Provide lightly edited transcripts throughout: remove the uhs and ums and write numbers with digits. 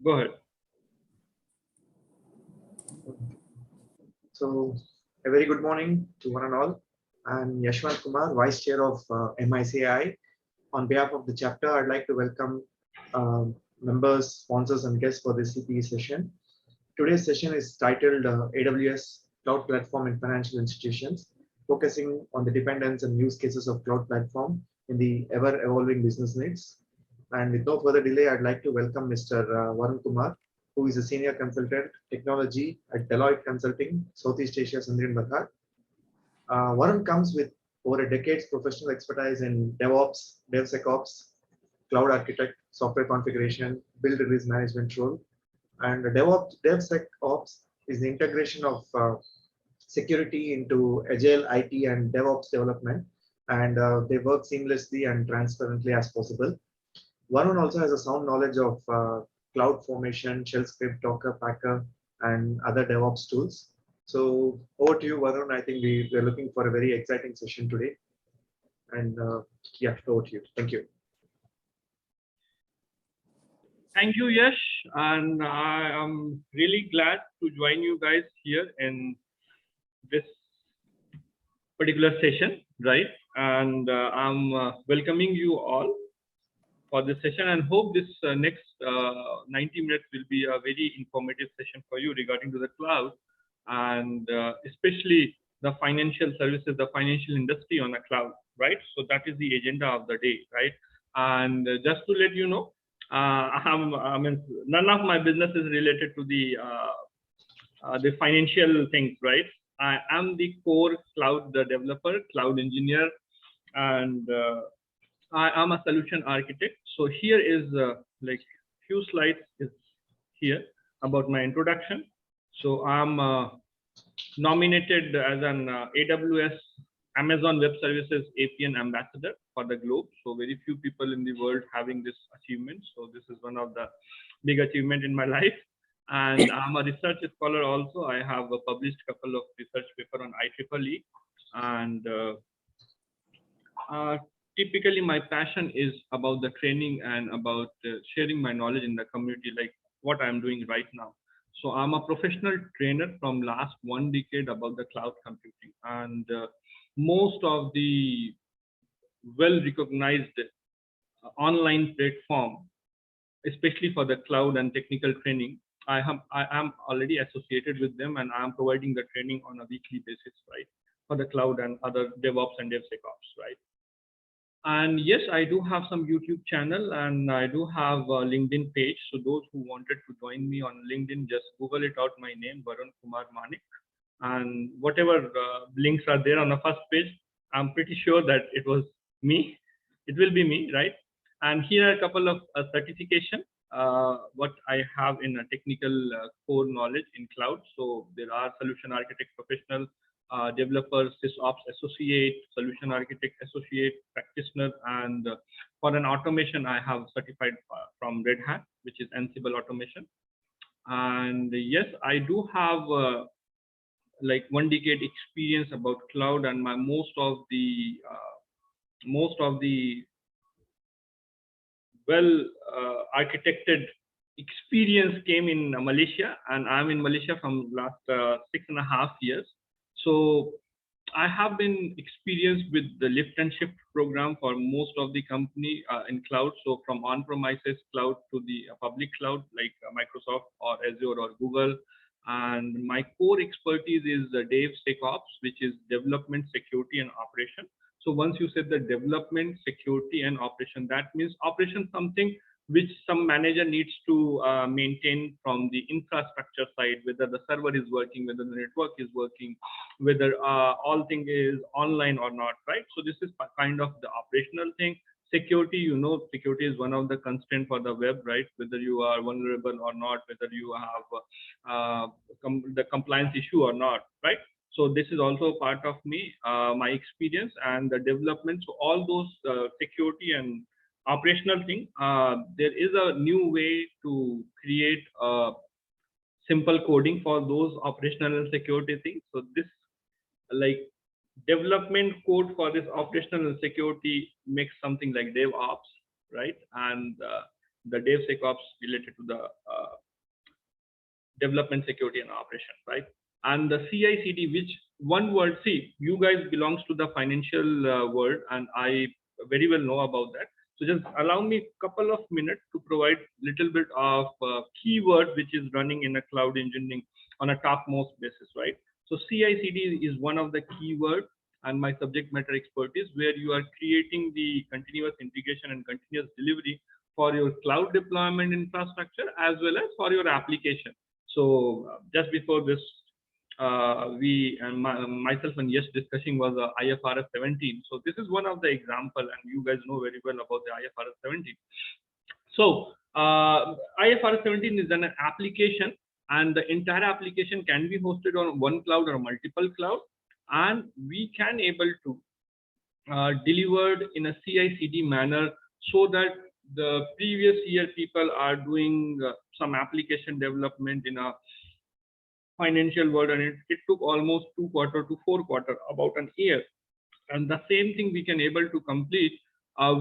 Go ahead. So, a very good morning to one and all. I'm Yashwant Kumar, Vice Chair of MICI. On behalf of the chapter, I'd like to welcome members, sponsors, and guests for this CPE session. Today's session is titled AWS Cloud Platform in Financial Institutions, focusing on the dependence and use cases of cloud platform in the ever-evolving business needs. And with no further delay, I'd like to welcome Mr. Varun Kumar, who is a senior consultant technology at Deloitte Consulting, Southeast Asia, Sundrin Bathar. Varun comes with over a decade's professional expertise in DevOps, DevSecOps, cloud architect, software configuration, build release management role. And the DevSecOps is the integration of security into agile IT and DevOps development. And they work seamlessly and transparently as possible. Varun also has a sound knowledge of cloud formation, shell script, Docker, Packer, and other DevOps tools. So over to you, Varun. I think we're looking for a very exciting session today. And yeah, over to you. Thank you. Thank you, Yash. And I am really glad to join you guys here in this particular session, right? And I'm welcoming you all for this session and hope this next 90 minutes will be a very informative session for you regarding to the cloud and especially the financial services, the financial industry on the cloud, right? So that is the agenda of the day, right? And just to let you know, I mean, none of my business is related to the financial things, right? I am the core cloud developer, cloud engineer, and I am a solution architect. So here is like few slides is here about my introduction. So I'm nominated as an AWS Amazon Web Services APN ambassador for the globe. So very few people in the world having this achievement. So this is one of the big achievement in my life. And I'm a research scholar also. I have published a couple of research paper on IEEE. And typically my passion is about the training and about sharing my knowledge in the community, like what I'm doing right now. So I'm a professional trainer from last 1 decade about the cloud computing, and most of the well-recognized online platform, especially for the cloud and technical training, I am already associated with them, and I am providing the training on a weekly basis, right, for the cloud and other DevOps and DevSecOps, right. And yes, I do have some YouTube channel and I do have a LinkedIn page. So those who wanted to join me on LinkedIn, just Google it out, my name, Varun Kumar Manik. And whatever links are there on the first page, I'm pretty sure that it was me. It will be me, right? And here are a couple of certification, what I have in a technical core knowledge in cloud. So there are solution architect professional, developer, SysOps associate, solution architect associate, practitioner, and for an automation, I have certified from Red Hat, which is Ansible automation. And yes, I do have like 1 decade experience about cloud, and my most of the well architected experience came in Malaysia, and I'm in Malaysia from last 6.5 years. So I have been experienced with the lift and shift program for most of the company in cloud. So from on-premises cloud to the public cloud like Microsoft or Azure or Google. And my core expertise is the DevSecOps, which is development, security, and operation. So once you said the development, security, and operation, that means operation something which some manager needs to maintain from the infrastructure side, whether the server is working, whether the network is working, whether all thing is online or not, right? So this is kind of the operational thing. Security, you know, security is one of the constraints for the web, right? Whether you are vulnerable or not, whether you have the compliance issue or not, right? So this is also part of me, my experience and the development. So all those security and operational thing, there is a new way to create simple coding for those operational and security things. So this like development code for this operational and security makes something like DevOps, right? And the DevSecOps related to the development, security, and operation, right? And the CI/CD, which one word, see, you guys belongs to the financial world, and I very well know about that. So just allow me a couple of minutes to provide little bit of keyword which is running in a cloud engineering on a topmost basis, right? So CI/CD is one of the keywords and my subject matter expertise, where you are creating the continuous integration and continuous delivery for your cloud deployment infrastructure as well as for your application. So just before this, we and myself and Yash discussing was IFRS 17. So this is one of the example, and you guys know very well about the IFRS 17. So IFRS 17 is an application, and the entire application can be hosted on one cloud or multiple cloud, and we can able to delivered in a CI/CD manner, so that the previous year people are doing some application development in a financial world, and it took almost 2 quarter to 4 quarter, about an year, and the same thing we can able to complete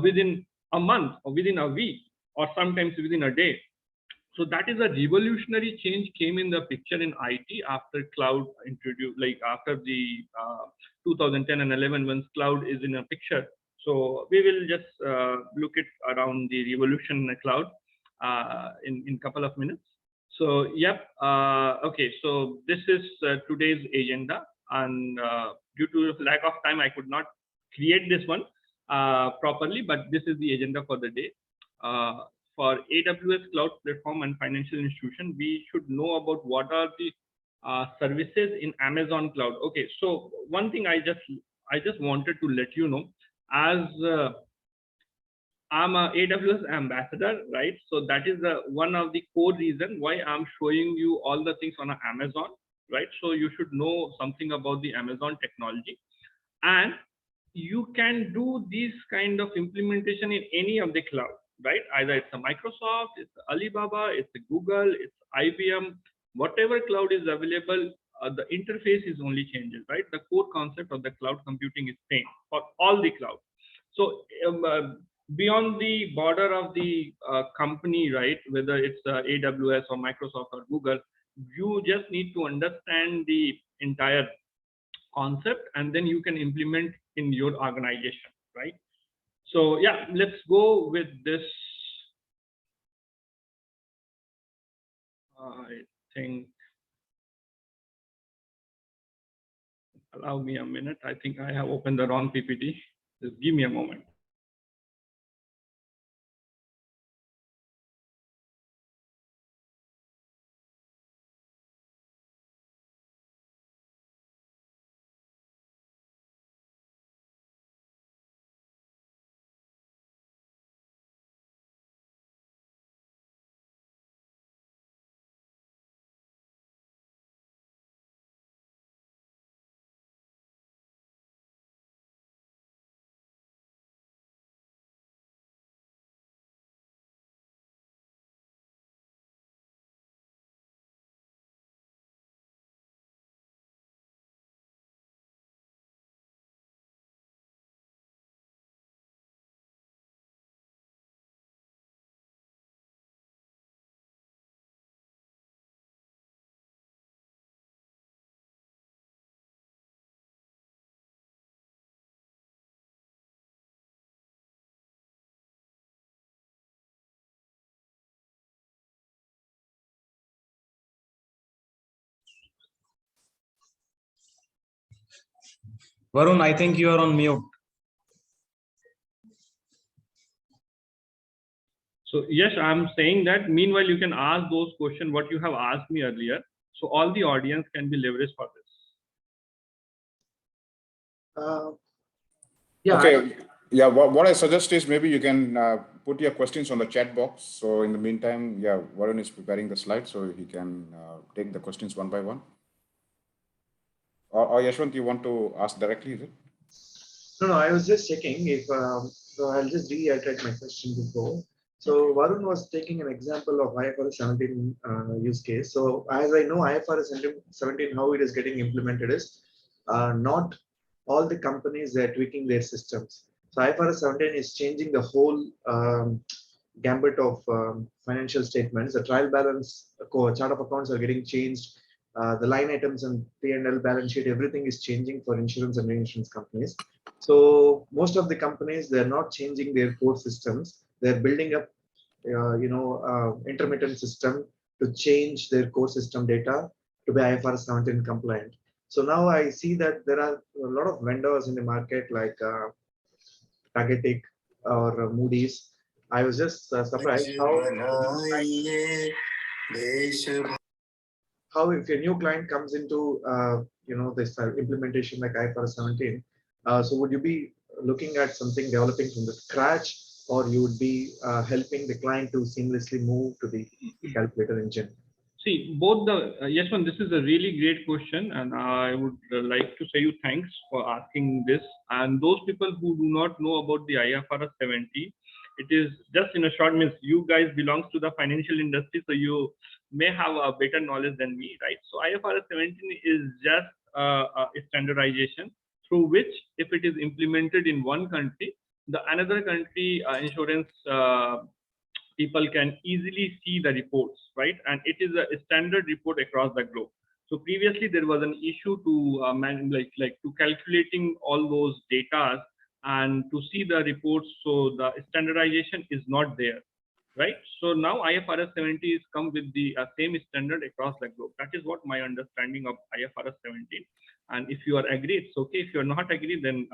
within a month or within a week or sometimes within a day. So that is a revolutionary change came in the picture in IT after cloud introduced, like after the 2010 and 11 when cloud is in a picture. So we will just look at around the revolution in the cloud in couple of minutes. So yep, okay. So this is today's agenda, and due to lack of time, I could not create this one properly, but this is the agenda for the day. For AWS Cloud Platform and financial institution, we should know about what are the services in Amazon Cloud. Okay, so one thing I just wanted to let you know, as I'm a AWS ambassador, right? So that is one of the core reason why I'm showing you all the things on Amazon, right? So you should know something about the Amazon technology, and you can do this kind of implementation in any of the cloud, right? Either it's a Microsoft, it's Alibaba, it's a Google, it's IBM, whatever cloud is available, the interface is only changes, right? The core concept of the cloud computing is same for all the clouds. So beyond the border of the company, right? Whether it's AWS or Microsoft or Google, you just need to understand the entire concept, and then you can implement in your organization, right? So yeah, let's go with this. I think, allow me a minute. I think I have opened the wrong PPT. Just give me a moment. Varun, I think you are on mute. So yes, I'm saying that meanwhile you can ask those questions what you have asked me earlier. So all the audience can be leveraged for this. Yeah. Okay. Yeah. What I suggest is maybe you can put your questions on the chat box. So in the meantime, yeah, Varun is preparing the slide, so he can take the questions one by one. Or Yashwant, you want to ask directly? Is it? No, I was just checking if, so I'll just reiterate my question before. So Varun was taking an example of IFRS 17 use case. So as I know, IFRS 17, how it is getting implemented is not all the companies are tweaking their systems. So IFRS 17 is changing the whole gambit of financial statements. The trial balance chart of accounts are getting changed. The line items and P&L balance sheet, everything is changing for insurance and reinsurance companies. So most of the companies, they're not changing their core systems. They're building up, intermittent system to change their core system data to be IFRS 17 compliant. So now I see that there are a lot of vendors in the market like Tagetik or Moody's. I was just surprised how if a new client comes into this implementation like IFRS 17, so would you be looking at something developing from the scratch, or you would be helping the client to seamlessly move to the calculator engine? See, both the Yashwant, this is a really great question, and I would like to say you thanks for asking this. And those people who do not know about the IFRS 17, it is just in a short means you guys belongs to the financial industry, so you may have a better knowledge than me, right? So IFRS 17 is just a standardization through which, if it is implemented in one country, the another country insurance people can easily see the reports, right? And it is a standard report across the globe. So previously there was an issue to to calculating all those data and to see the reports. So the standardization is not there, right? So now IFRS 17 is come with the same standard across the globe. That is what my understanding of IFRS 17. And if you are agree, it's okay. If you're not agree, then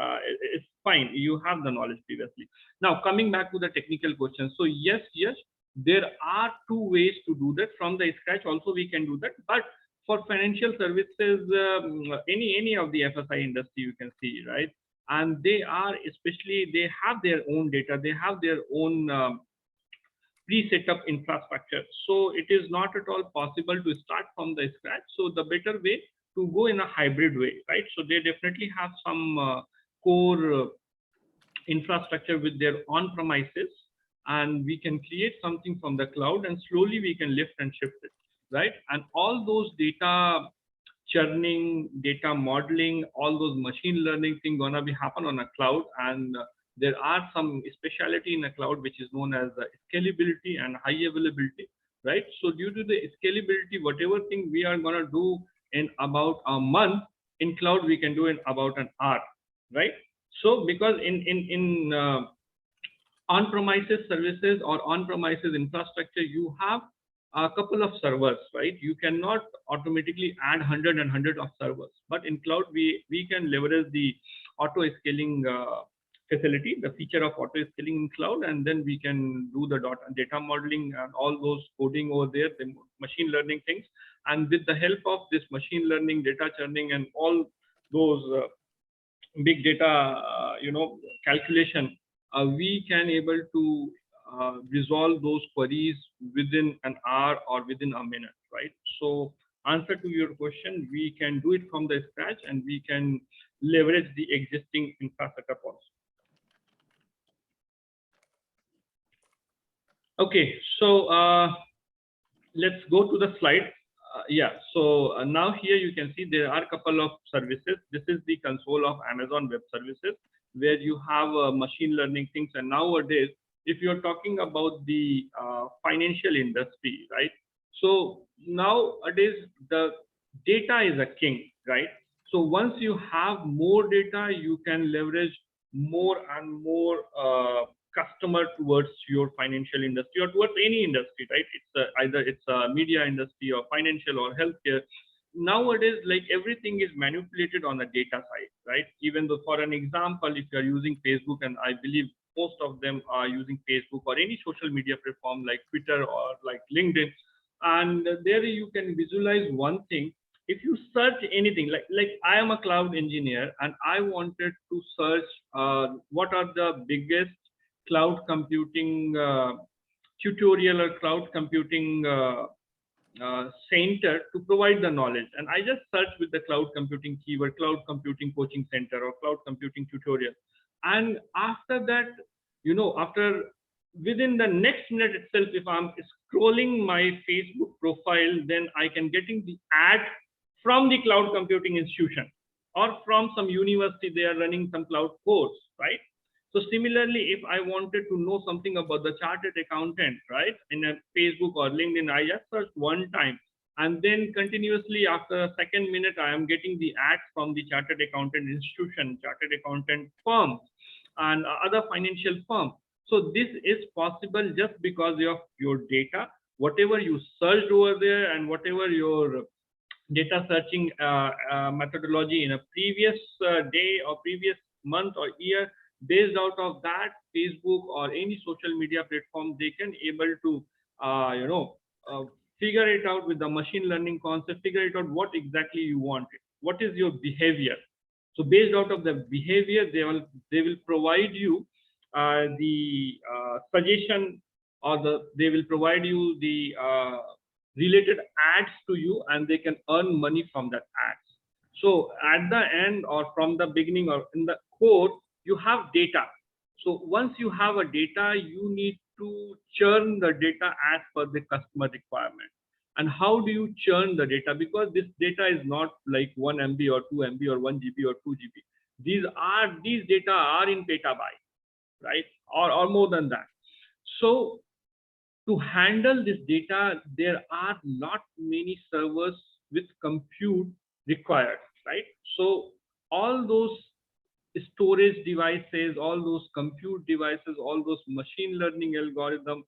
it's fine. You have the knowledge previously. Now coming back to the technical question. So yes, there are two ways to do that. From the scratch also we can do that. But for financial services, any of the FSI industry you can see, right? And they are especially, they have their own data. They have their own pre-set up infrastructure. So it is not at all possible to start from the scratch. So the better way to go in a hybrid way, right? So they definitely have some core infrastructure with their on-premises, and we can create something from the cloud, and slowly we can lift and shift it, right? And all those data churning, data modeling, all those machine learning thing gonna be happen on a cloud. And there are some speciality in a cloud which is known as scalability and high availability, right? So due to the scalability, whatever thing we are gonna do in about a month, in cloud we can do in about an hour, right? So because in on-premises services or on-premises infrastructure, you have a couple of servers, right? You cannot automatically add 100 of servers. But in cloud, we can leverage the auto scaling facility, the feature of auto scaling in cloud, and then we can do the data modeling and all those coding over there, the machine learning things. And with the help of this machine learning, data churning, and all those big data, calculation, we can able to resolve those queries within an hour or within a minute, right? So answer to your question, we can do it from the scratch, and we can leverage the existing infrastructure also. Okay, so let's go to the slide. So now here you can see there are a couple of services. This is the console of Amazon Web Services, where you have machine learning things. And nowadays, if you're talking about the financial industry, right? So nowadays, the data is a king, right? So once you have more data, you can leverage more and more customer towards your financial industry or towards any industry, right? It's either it's a media industry or financial or healthcare. Nowadays, like everything is manipulated on the data side, right? Even though, for an example, if you're using Facebook, and I believe most of them are using Facebook or any social media platform like Twitter or like LinkedIn, and there you can visualize one thing. If you search anything, like I am a cloud engineer and I wanted to search what are the biggest cloud computing tutorial or cloud computing center to provide the knowledge, and I just search with the cloud computing keyword, cloud computing coaching center or cloud computing tutorial. And after that, after within the next minute itself, if I'm scrolling my Facebook profile, then I can getting the ad from the cloud computing institution or from some university. They are running some cloud course, right? So similarly, if I wanted to know something about the chartered accountant, right, in a Facebook or LinkedIn, I just search one time, and then continuously after a second minute, I am getting the ads from the chartered accountant institution, chartered accountant firms, and other financial firms. So this is possible just because of your data, whatever you searched over there, and whatever your data searching methodology in a previous day or previous month or year. Based out of that, Facebook or any social media platform, they can able to uh, figure it out with the machine learning concept, figure it out what exactly you want, what is your behavior. So based out of the behavior, they will provide you the suggestion, or they will provide you the related ads to you, and they can earn money from that ads. So at the end, or from the beginning, or in the code, you have data. So once you have a data, you need to churn the data as per the customer requirement. And how do you churn the data? Because this data is not like 1 MB or 2 MB or 1 GB or 2 GB. These data are in petabytes, right? Or more than that. So to handle this data, there are not many servers with compute required, right? So all those storage devices, all those compute devices, all those machine learning algorithms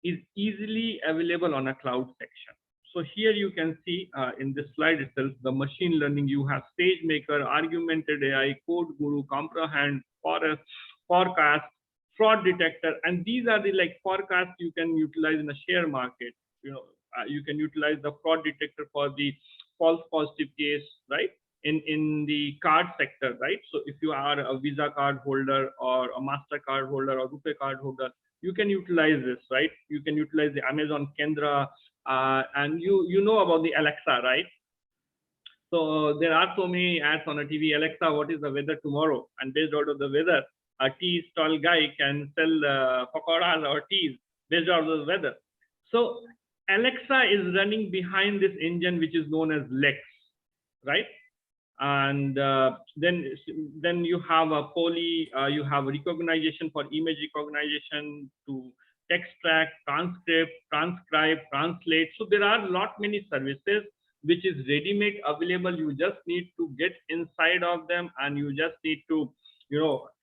is easily available on a cloud section. So here you can see in this slide itself, the machine learning, you have SageMaker, Augmented AI, Code Guru, Comprehend, Forest, Forecast, Fraud Detector, and these are the like forecasts you can utilize in a share market. You can utilize the Fraud Detector for the false positive case, right? In the card sector, right? So if you are a Visa card holder or a MasterCard holder or RuPay card holder, you can utilize this, right? You can utilize the Amazon Kendra, and you know about the Alexa, right? So there are so many ads on a TV. Alexa, what is the weather tomorrow? And based out of the weather, a tea stall guy can sell pakoras or teas based out of the weather. So Alexa is running behind this engine, which is known as Lex, right? And then you have a poly, you have recognition for image recognition, to text track, transcribe, translate. So there are lot many services which is ready-made available. You just need to get inside of them, and you just need to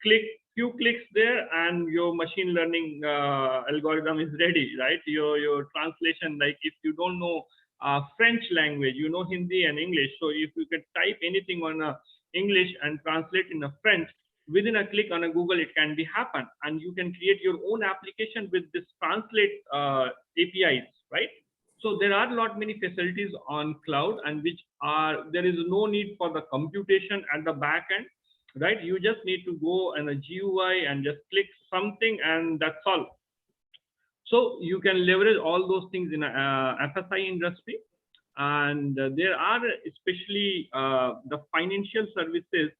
click few clicks there, and your machine learning algorithm is ready, right? Your translation, like if you don't know French language, you know Hindi and English. So if you could type anything on English and translate in a French, within a click on a Google, it can be happen. And you can create your own application with this translate APIs, right? So there are lot many facilities on cloud, and there is no need for the computation at the back end, right? You just need to go in a GUI and just click something, and that's all. So you can leverage all those things in a FSI industry. And there are especially the financial services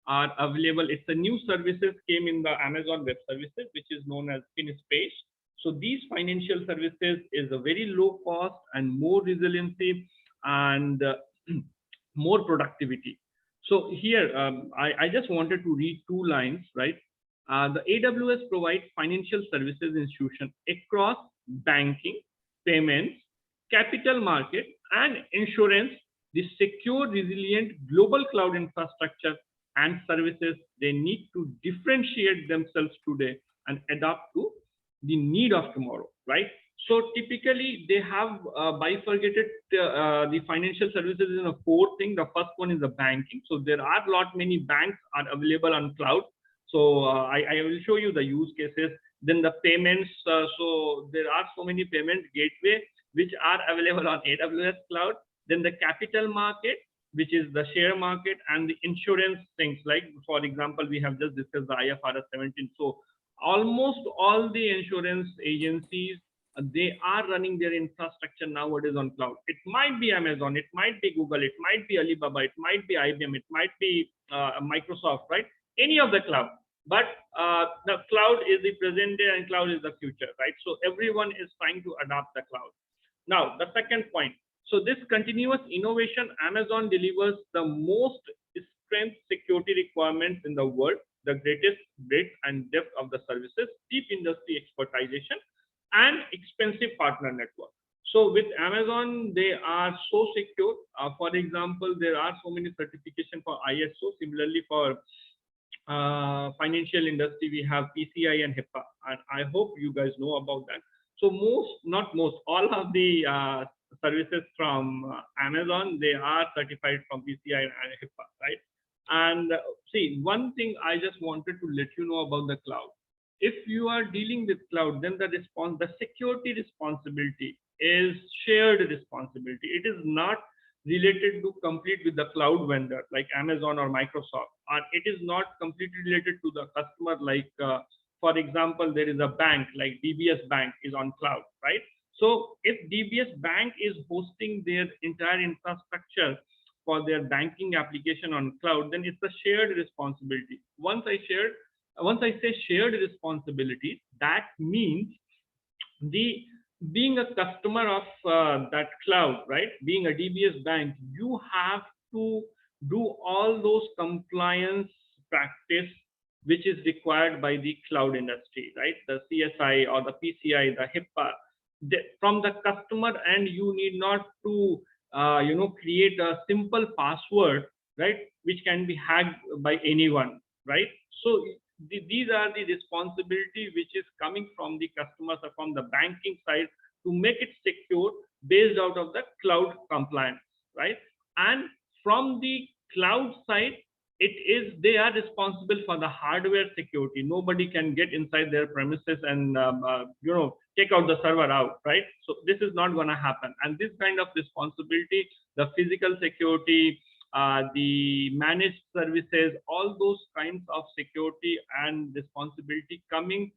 are available. It's a new services came in the Amazon Web Services, which is known as FinSpace. So these financial services is a very low cost and more resiliency and more productivity. So here, I just wanted to read two lines, right? The AWS provides financial services institution across banking, payments, capital market, and insurance. The secure, resilient global cloud infrastructure and services, they need to differentiate themselves today and adapt to the need of tomorrow, right? So typically they have bifurcated the financial services in a four thing. The first one is the banking. So there are lot many banks are available on cloud. So I will show you the use cases. Then the payments. So there are so many payment gateway which are available on AWS cloud. Then the capital market, which is the share market, and the insurance things. Like for example, we have just discussed the IFRS 17. So almost all the insurance agencies, they are running their infrastructure nowadays on cloud. It might be Amazon, it might be Google, it might be Alibaba, it might be IBM, it might be Microsoft, right? Any of the cloud. But the cloud is the present day and cloud is the future, right? So everyone is trying to adopt the cloud. Now, the second point. So this continuous innovation, Amazon delivers the most strength security requirements in the world. the greatest breadth and depth of the services, deep industry expertization, and expensive partner network. So with Amazon, they are so secure. For example, there are so many certification for ISO. Similarly, for financial industry, we have PCI and HIPAA, and I hope you guys know about that. So not most, all of the services from Amazon, they are certified from PCI and HIPAA, right? And see, one thing I just wanted to let you know about the cloud. If you are dealing with cloud, then the security responsibility is shared responsibility. It is not related to complete with the cloud vendor like Amazon or Microsoft, or it is not completely related to the customer. Like, for example, there is a bank like DBS Bank is on cloud, right? So if DBS Bank is hosting their entire infrastructure for their banking application on cloud, then it's a shared responsibility. Once I say shared responsibility, that means being a customer of that cloud, right? Being a DBS Bank, you have to do all those compliance practice which is required by the cloud industry, right? The CSI or the PCI, the HIPAA. From the customer end, you need not to create a simple password, right, which can be hacked by anyone, right? So these are the responsibility which is coming from the customers or from the banking side to make it secure based out of the cloud compliance, right? And from the cloud side, they are responsible for the hardware security. Nobody can get inside their premises and take out the server out, right? So this is not going to happen. And this kind of responsibility, the physical security, the managed services, all those kinds of security and responsibility coming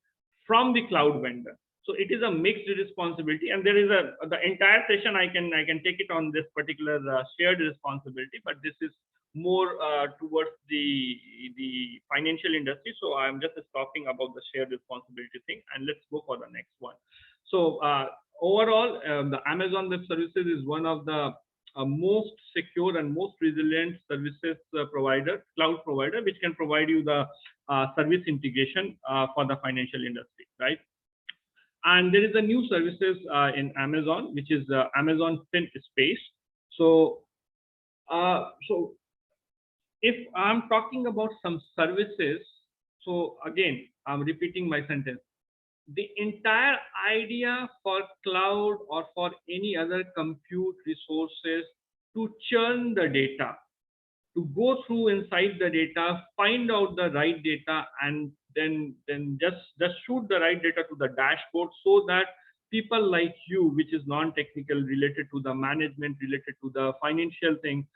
from the cloud vendor. So it is a mixed responsibility, and there is the entire session I can take it on this particular shared responsibility, but this is more towards the financial industry. So I'm just talking about the shared responsibility thing, and let's go for the next one. So overall, the Amazon Web Services is one of the most secure and most resilient services cloud provider, which can provide you the service integration for the financial industry, right? And there is a new services in Amazon, which is Amazon FinSpace. So if I'm talking about some services, so again, I'm repeating my sentence. The entire idea for cloud or for any other compute resources to churn the data, to go through inside the data, find out the right data, and then just shoot the right data to the dashboard, so that people like you, which is non-technical, related to the management, related to the financial thing,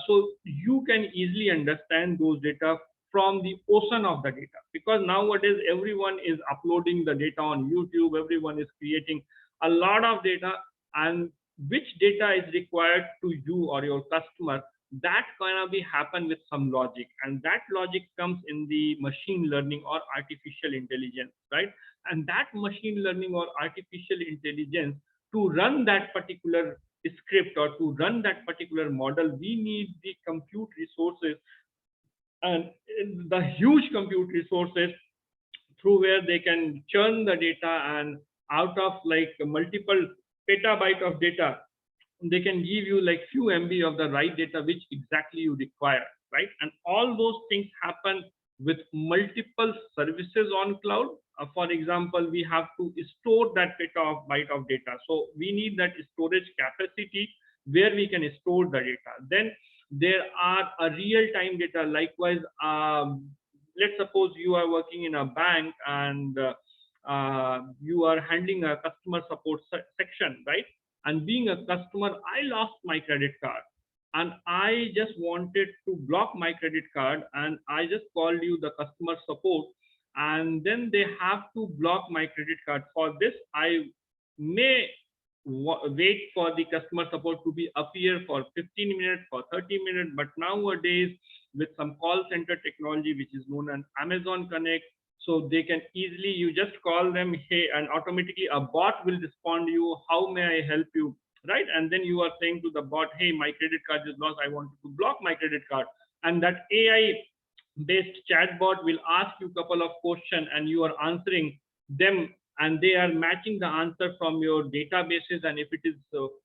so you can easily understand those data from the ocean of the data. Because nowadays everyone is uploading the data on YouTube, everyone is creating a lot of data, and which data is required to you or your customer, that can be happen with some logic, and that logic comes in the machine learning or artificial intelligence, right? And that machine learning or artificial intelligence, to run that particular script or to run that particular model, we need the compute resources, and the huge compute resources through where they can churn the data, and out of like multiple petabyte of data, they can give you like few MB of the right data which exactly you require, right? And all those things happen with multiple services on cloud. For example, we have to store that petabyte of data, so we need that storage capacity where we can store the data. Then there are a real-time data. Likewise, let's suppose you are working in a bank and you are handling a customer support section, right? And being a customer, I lost my credit card and I just wanted to block my credit card, and I just called you, the customer support, and then they have to block my credit card. For this, I may wait for the customer support to be appear for 15 minutes, for 30 minutes. But nowadays, with some call center technology, which is known as Amazon Connect, so they can easily, you just call them, hey, and automatically a bot will respond to you, how may I help you, right? And then you are saying to the bot, hey, my credit card is lost, I want to block my credit card. And that AI based chatbot will ask you a couple of questions and you are answering them, and they are matching the answer from your databases, and if it is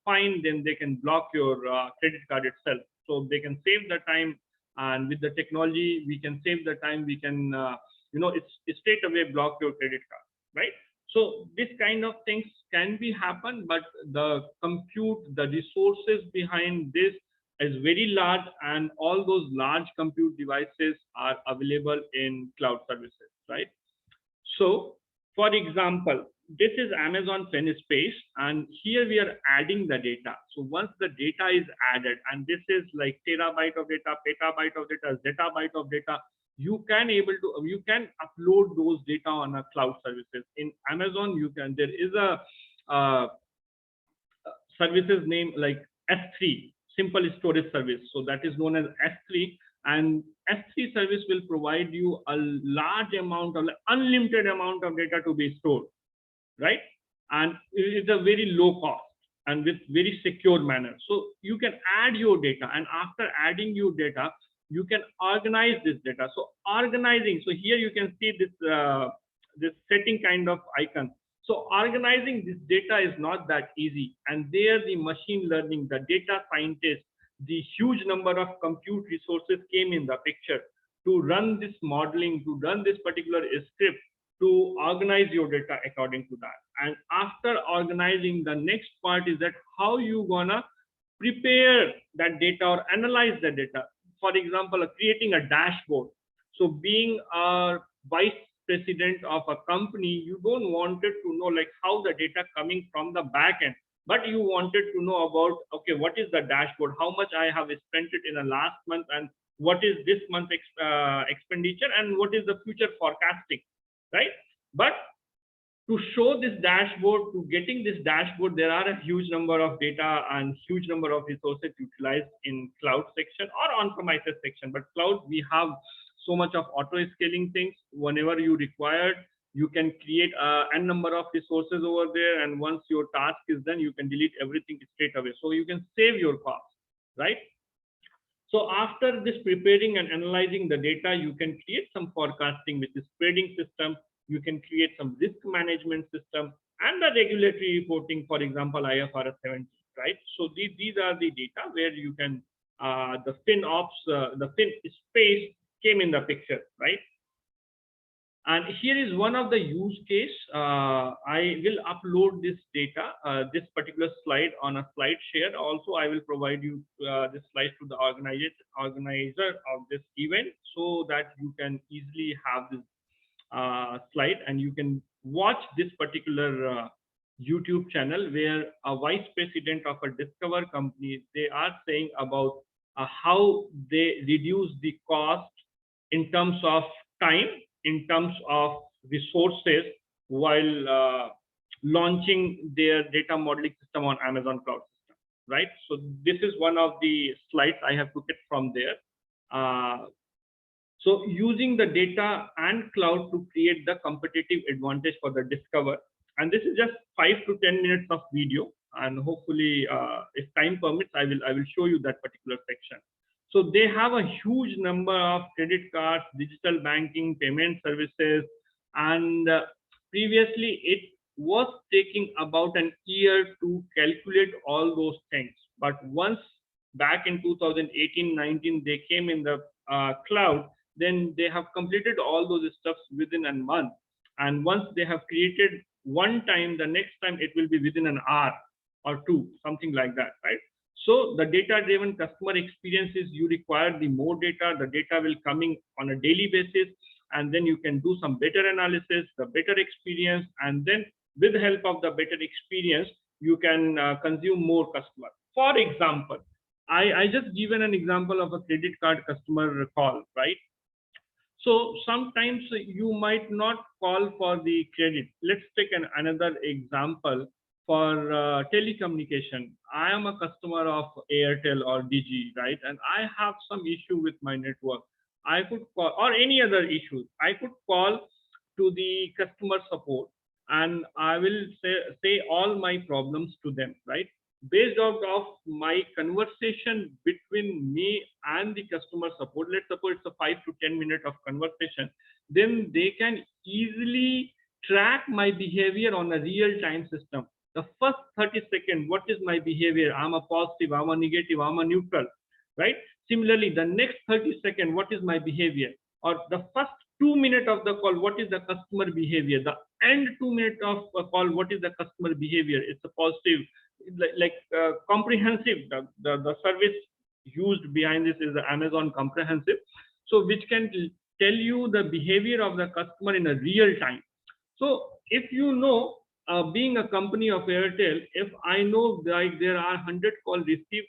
fine, then they can block your credit card itself. So they can save the time, and with the technology we can save the time. We can it's straight away block your credit card, right? So this kind of things can be happen, but the compute, the resources behind this is very large, and all those large compute devices are available in cloud services, right? So for example, this is Amazon FinSpace, and here we are adding the data. So once the data is added, and this is like terabyte of data, petabyte of data, zettabyte of data, you can upload those data on a cloud services. In Amazon, there is a services name like S3, simple storage service. So that is known as S3, and S3 service will provide you a large amount of unlimited amount of data to be stored, right? And it's a very low cost and with very secure manner. So you can add your data, and after adding your data, you can organize this data. So organizing, so here you can see this this setting kind of icon. So organizing this data is not that easy, and there the machine learning, the data scientists, the huge number of compute resources came in the picture to run this modeling, to run this particular script, to organize your data according to that. And after organizing, the next part is that how you gonna prepare that data or analyze the data. For example, creating a dashboard. So being a vice president of a company, you don't wanted to know like how the data coming from the back end, but you wanted to know about, okay, what is the dashboard, how much I have spent it in the last month, and what is this month expenditure, and what is the future forecasting, right? But to show this dashboard, to getting this dashboard, there are a huge number of data and huge number of resources utilized in cloud section or on-premises section. But cloud, we have so much of auto scaling things. Whenever you require, you can create n number of resources over there, and once your task is done, you can delete everything straight away. So you can save your cost, right? So after this preparing and analyzing the data, you can create some forecasting, which is spreading system. You can create some risk management system and the regulatory reporting, for example, IFRS 17, right? So these are the data where you can, the FinOps, the FinSpace came in the picture, right? And here is one of the use case. I will upload this data, this particular slide on a slide share. Also, I will provide you this slide to the organizer of this event so that you can easily have this slide, and you can watch this particular YouTube channel where a vice president of a Discover company, they are saying about how they reduce the cost in terms of time, in terms of resources, while launching their data modeling system on Amazon Cloud System, right? So this is one of the slides I have put it from there. So using the data and cloud to create the competitive advantage for the Discover. And this is just 5 to 10 minutes of video. And hopefully, if time permits, I will show you that particular section. So they have a huge number of credit cards, digital banking, payment services. And previously, it was taking about an year to calculate all those things. But once back in 2018-19, they came in the cloud, then they have completed all those stuffs within a month. And once they have created one time, the next time it will be within an hour or two, something like that, right? So the data-driven customer experiences, you require the more data, the data will coming on a daily basis, and then you can do some better analysis, the better experience, and then with the help of the better experience, you can consume more customers. For example, I just given an example of a credit card customer call, right? So sometimes you might not call for the credit. Let's take another example for telecommunication. I am a customer of Airtel or Digi, right? And I have some issue with my network. I could call, or any other issue, I could call to the customer support, and I will say all my problems to them, right? based out of my conversation between me and the customer support. Let's suppose it's a 5 to 10 minute of conversation, then they can easily track my behavior on a real-time system. The first 30 seconds, what is my behavior? I'm a positive, I'm a negative, I'm a neutral, right? Similarly, the next 30 seconds, what is my behavior? Or the first 2 minutes of the call, what is the customer behavior? The end 2 minutes of a call, what is the customer behavior? It's a positive, comprehensive. The service used behind this is the Amazon Comprehensive. So which can tell you the behavior of the customer in a real time. So if you know, being a company of Airtel, if I know like there are 100 calls received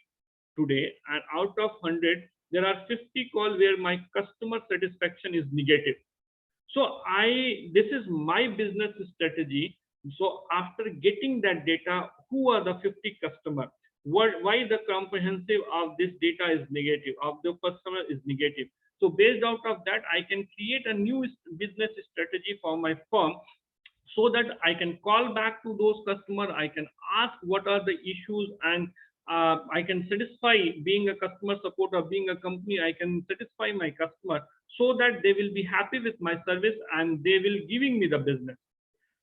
today, and out of 100, there are 50 calls where my customer satisfaction is negative. So this is my business strategy. So after getting that data, who are the 50 customers? Why the comprehensive of this data is negative, of the customer is negative? So based out of that, I can create a new business strategy for my firm, so that I can call back to those customers. I can ask what are the issues, and I can satisfy, being a customer support or being a company, I can satisfy my customer so that they will be happy with my service and they will giving me the business.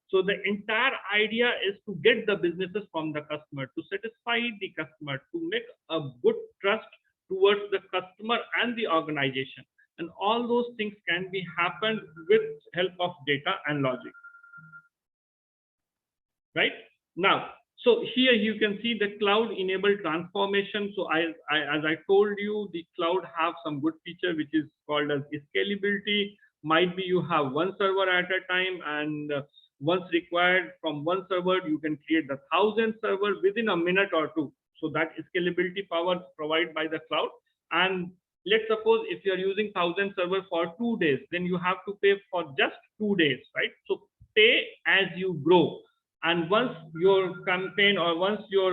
So the entire idea is to get the businesses from the customer, to satisfy the customer, to make a good trust towards the customer and the organization. And all those things can be happened with help of data and logic. Right now, so here you can see the cloud enabled transformation. So as I told you, the cloud have some good feature which is called as scalability. Might be you have one server at a time, and once required from one server, you can create the 1,000 server within a minute or two. So that scalability power provided by the cloud. And let's suppose if you are using 1,000 server for 2 days, then you have to pay for just 2 days, right? So pay as you grow. And once your campaign or once your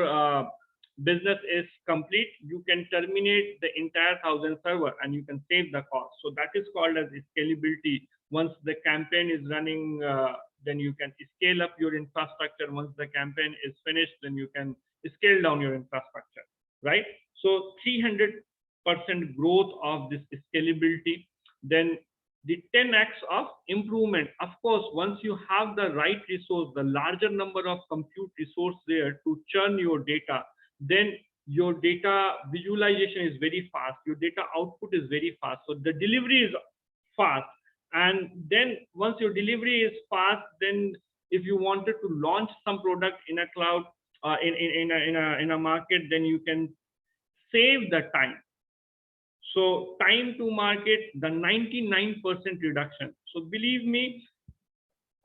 business is complete, you can terminate the entire 1,000 server and you can save the cost. So that is called as scalability. Once the campaign is running, then you can scale up your infrastructure. Once the campaign is finished, then you can scale down your infrastructure, right? So 300% growth of this scalability. Then the 10x of improvement. Of course, once you have the right resource, the larger number of compute resource there to churn your data, then your data visualization is very fast. Your data output is very fast. So the delivery is fast. And then once your delivery is fast, then if you wanted to launch some product in a cloud, in a market, then you can save the time. So time to market, the 99% reduction. So believe me,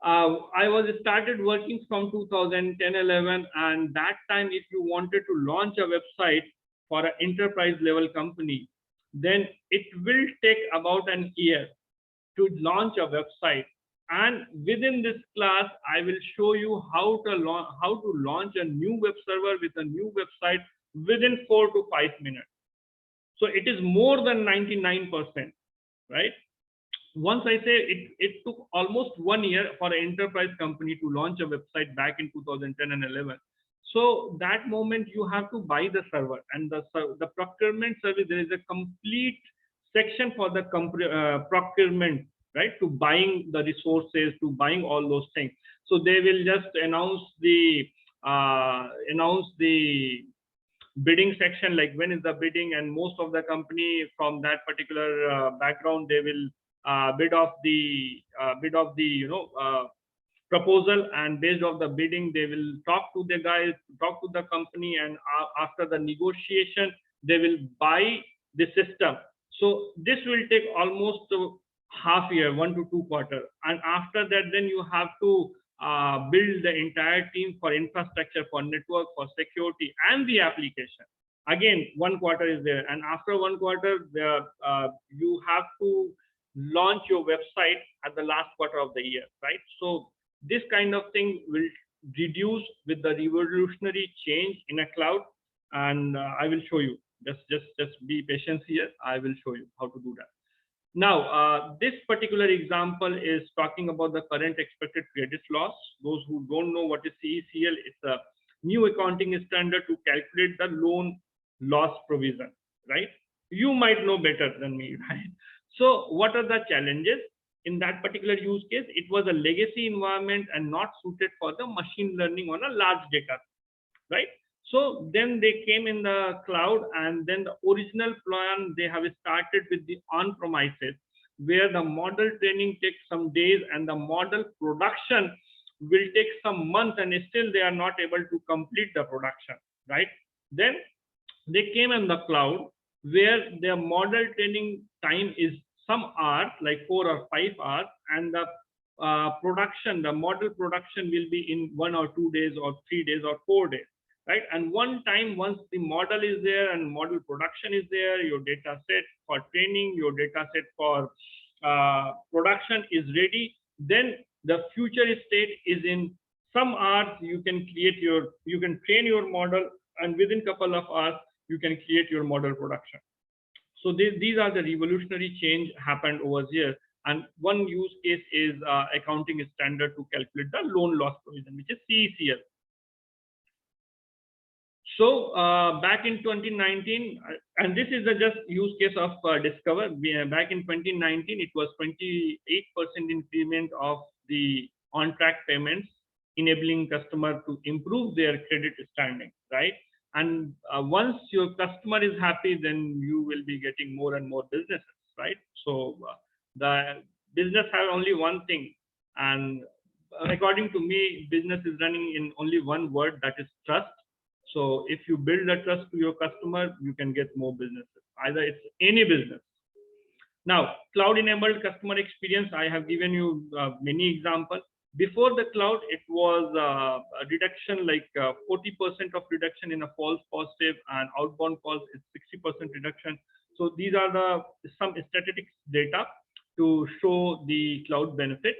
I was started working from 2010-11, and that time if you wanted to launch a website for an enterprise level company, then it will take about an year to launch a website. And within this class, I will show you how to launch a new web server with a new website within 4 to 5 minutes. So it is more than 99%, right? Once I say it took almost 1 year for an enterprise company to launch a website back in 2010 and 11. So that moment you have to buy the server, and the procurement service, there is a complete section for the procurement, right? To buying the resources, to buying all those things. So they will just announce the bidding section, like when is the bidding, and most of the company from that particular background, they will bid of the proposal, and based on the bidding, they will talk to the guys, talk to the company, and after the negotiation, they will buy the system. So this will take almost half year, 1 to 2 quarters, and after that, then you have to build the entire team for infrastructure, for network, for security, and the application. Again, 1 quarter is there, and after 1 quarter, you have to launch your website at the last quarter of the year, right? So this kind of thing will reduce with the revolutionary change in a cloud, and I will show you. Just be patient here. I will show you how to do that. Now, this particular example is talking about the current expected credit loss. Those who don't know what is CECL, it's a new accounting standard to calculate the loan loss provision, right? You might know better than me, right? So what are the challenges? In that particular use case, it was a legacy environment and not suited for the machine learning on a large data, right? So then they came in the cloud, and then the original plan they have started with the on-premises, where the model training takes some days and the model production will take some months, and still they are not able to complete the production, right? Then they came in the cloud, where their model training time is some hours, like 4 or 5 hours, and the production, the model production will be in 1 or 2 days or 3 days or 4 days, right? And one time, once the model is there and model production is there, your data set for training, your data set for production is ready, then the future state is in some hours you can train your model, and within couple of hours you can create your model production. So these are the revolutionary change happened over here. And one use case is accounting standard to calculate the loan loss provision, which is CECL. So back in 2019, and this is the just use case of Discover. Back in 2019, it was 28% increment of the on-track payments, enabling customer to improve their credit standing, right? And once your customer is happy, then you will be getting more and more businesses, right? So the business have only one thing, and according to me, business is running in only one word, that is trust. So if you build the trust to your customer, you can get more businesses. Either it's any business. Now, cloud-enabled customer experience, I have given you many examples. Before the cloud, it was a reduction, like 40% of reduction in a false positive, and outbound calls is 60% reduction. So these are some statistics data to show the cloud benefit.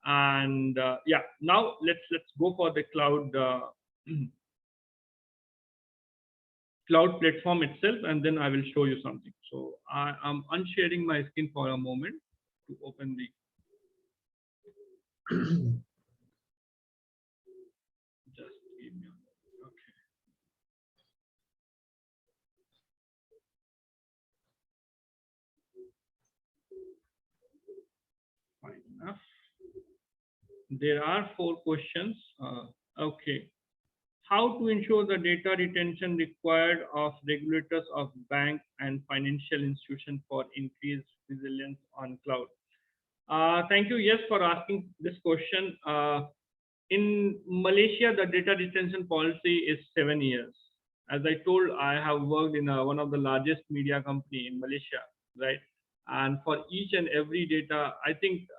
And yeah, now let's go for the cloud cloud platform itself, and then I will show you something. So I am unsharing my screen for a moment to open the. Just give me a moment. Okay. Fine enough. There are 4 questions. Okay. How to ensure the data retention required of regulators of bank and financial institution for increased resilience on cloud? Thank you, yes, for asking this question. In Malaysia, the data retention policy is 7 years. As I told, I have worked in one of the largest media company in Malaysia, right? And for each and every data, I think,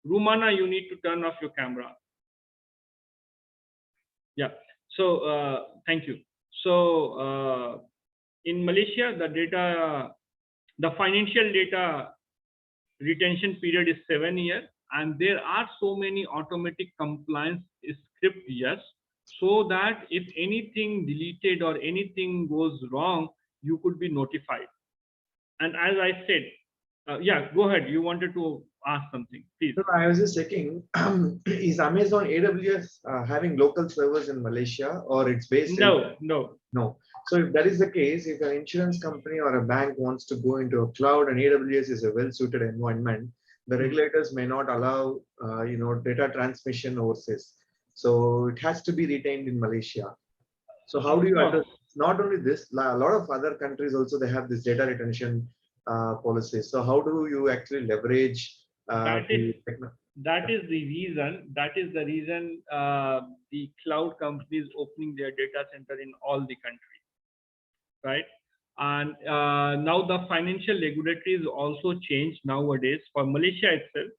Rumana, you need to turn off your camera. Yeah. So thank you. So in Malaysia, the financial data retention period is 7 years, and there are so many automatic compliance script, yes, so that if anything deleted or anything goes wrong, you could be notified. And as I said, yeah, go ahead. You wanted to ask something, please. No, I was just checking, is Amazon AWS having local servers in Malaysia, or it's based No. No. So if that is the case, if an insurance company or a bank wants to go into a cloud and AWS is a well-suited environment, the regulators may not allow, data transmission overseas. So it has to be retained in Malaysia. So how do you address not only this, a lot of other countries also, they have this data retention policies. So how do you actually leverage that is the reason the cloud companies opening their data center in all the countries, right? And now the financial regulatory is also changed nowadays. For Malaysia itself,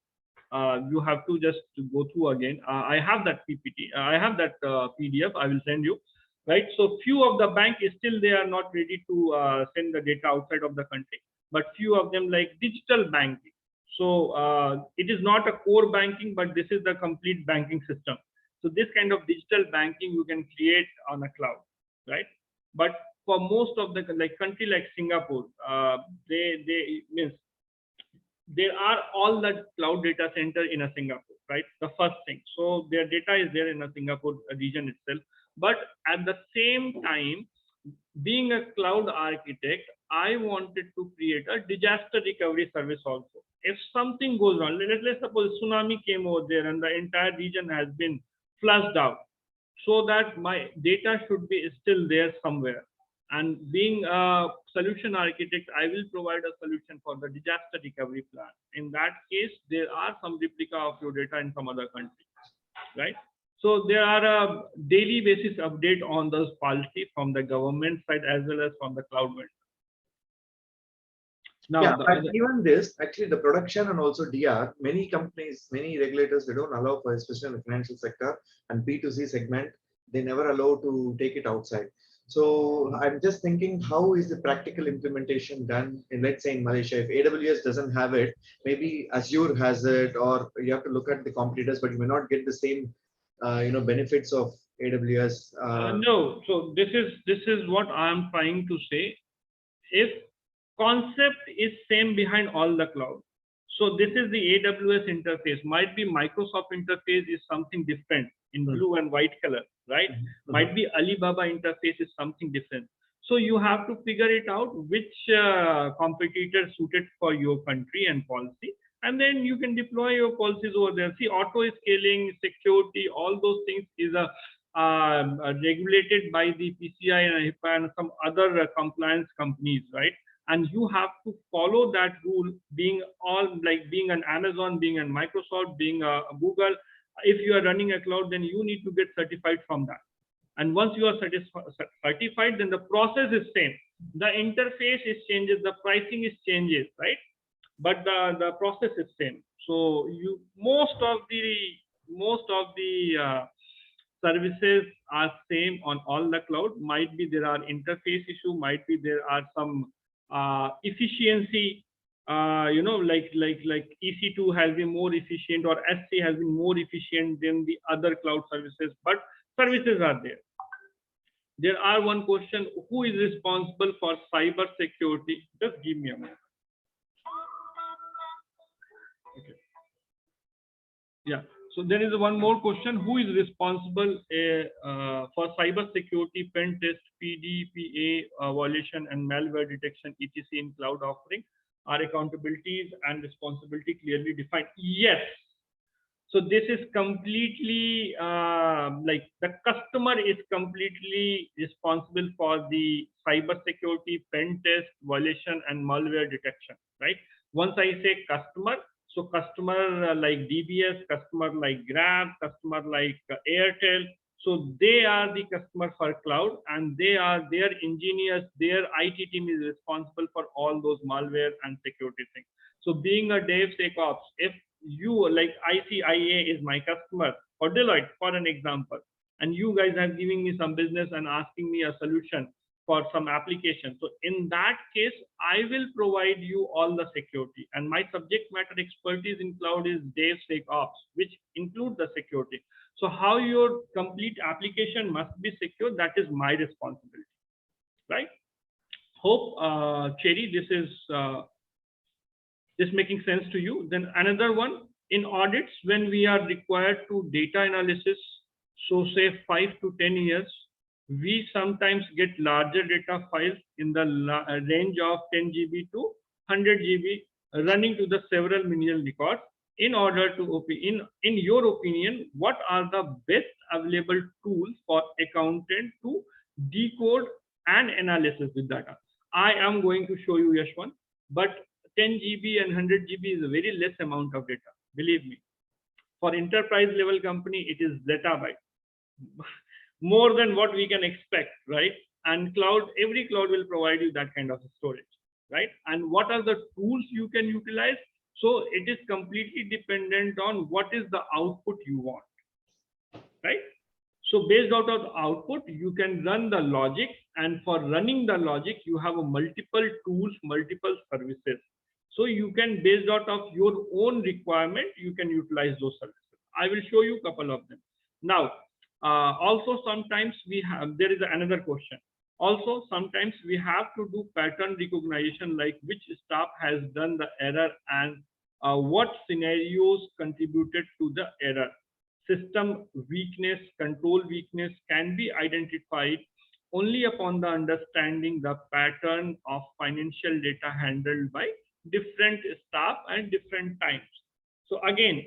you have to just go through again. I have that PPT, I have that PDF, I will send you, right? So few of the banks still, they are not ready to send the data outside of the country, but few of them like digital banking. So it is not a core banking, but this is the complete banking system. So this kind of digital banking you can create on a cloud, right? But for most of the country like Singapore, they means there are all the cloud data center in a Singapore, right? The first thing. So their data is there in a Singapore region itself. But at the same time, being a cloud architect, I wanted to create a disaster recovery service also. If something goes wrong, let's suppose tsunami came over there and the entire region has been flushed out, so that my data should be still there somewhere. And being a solution architect, I will provide a solution for the disaster recovery plan. In that case, there are some replica of your data in some other country, right? So there are a daily basis update on those policy from the government side as well as from the cloud vendor. Now, Yeah, the but other, even this, actually the production and also DR, many companies, many regulators, they don't allow for, especially in the financial sector and B2C segment, they never allow to take it outside. So I'm just thinking, how is the practical implementation done in, let's say in Malaysia, if AWS doesn't have it, maybe Azure has it, or you have to look at the competitors, but you may not get the same, benefits of AWS. no, so this is what I'm trying to say. If concept is same behind all the cloud, so this is the AWS interface. Might be Microsoft interface is something different in blue and white color, right? Might be Alibaba interface is something different. So you have to figure it out which competitor suited for your country and policy, and then you can deploy your policies over there. See, auto scaling, security, all those things is regulated by the PCI and HIPAA and some other compliance companies, right? And you have to follow that rule, being all like being an Amazon, being an Microsoft, being a Google. If you are running a cloud, then you need to get certified from that. And once you are certified, then the process is same. The interface is changes, the pricing is changes, right? But the process is same. So you most of the services are same on all the cloud. Might be there are interface issue, might be there are some efficiency, like EC2 has been more efficient or SC has been more efficient than the other cloud services, but services are there. There are one question, who is responsible for cyber security? Just give me a moment. Okay. Yeah. So there is one more question, who is responsible for cyber security, pen test, PDPA violation and malware detection, etc. in cloud offering? Are accountabilities and responsibility clearly defined? Yes. So this is completely like the customer is completely responsible for the cyber security, pen test, violation and malware detection, right? Once I say customer, so customer like DBS, customer like Grab, customer like Airtel. So they are the customer for cloud, and they are their engineers, their IT team is responsible for all those malware and security things. So being a DevSecOps, if you like ICIA is my customer or Deloitte for an example, and you guys are giving me some business and asking me a solution for some application. So in that case, I will provide you all the security, and my subject matter expertise in cloud is DevSecOps, which includes the security. So how your complete application must be secure, that is my responsibility, right? Hope, Cherry, this making sense to you. Then another one, in audits, when we are required to data analysis, so say 5 to 10 years, we sometimes get larger data files in the range of 10 GB to 100 GB running to the several million records. In order to, in your opinion, what are the best available tools for accountant to decode and analysis with data? I am going to show you Yashwan, but 10 GB and 100 GB is a very less amount of data, believe me. For enterprise level company, it is zettabyte. More than what we can expect, right? And cloud, every cloud will provide you that kind of storage, right? And what are the tools you can utilize? So it is completely dependent on what is the output you want, right? So based out of the output, you can run the logic, and for running the logic, you have a multiple tools, multiple services. So you can, based out of your own requirement, you can utilize those services. I will show you a couple of them. Now, also sometimes there is another question. Also, sometimes we have to do pattern recognition, like which staff has done the error and what scenarios contributed to the error. system weakness, control weakness can be identified only upon the understanding the pattern of financial data handled by different staff and different times. So again,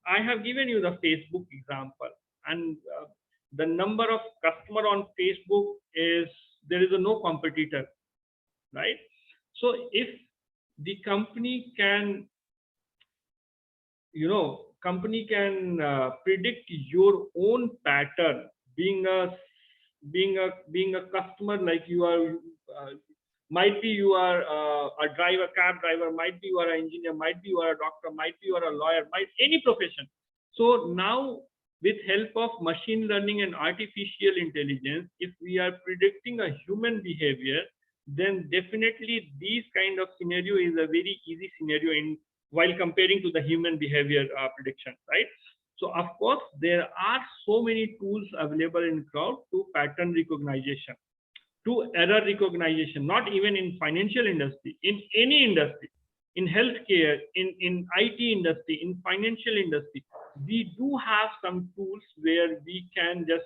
I have given you the Facebook example, and the number of customer on Facebook is, there is no competitor, right? So if the company can, company can predict your own pattern, being a customer, like you are, might be you are a driver, cab driver, might be you are an engineer, might be you are a doctor, might be you are a lawyer, might any profession. So now, with help of machine learning and artificial intelligence, if we are predicting a human behavior, then definitely these kind of scenario is a very easy scenario in while comparing to the human behavior prediction, right? So of course, there are so many tools available in cloud to pattern recognition, to error recognition, not even in financial industry, in any industry, in healthcare, in IT industry, in financial industry, we do have some tools where we can just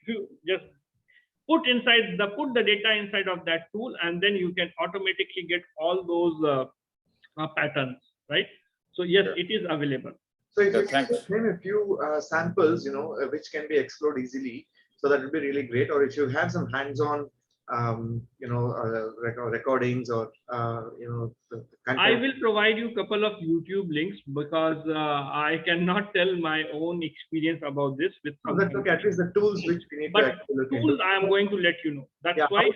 put the data inside of that tool, and then you can automatically get all those patterns, right? So yes, Yeah. it is available. So if you can Thanks. name a few samples, which can be explored easily, so that would be really great. Or if you have some hands-on, recordings or the I content. will provide you a couple of YouTube links, because I cannot tell my own experience about this with No, some that's okay. At least the tools which we need to but actually look tools into. I am going to let you know. That's Yeah, why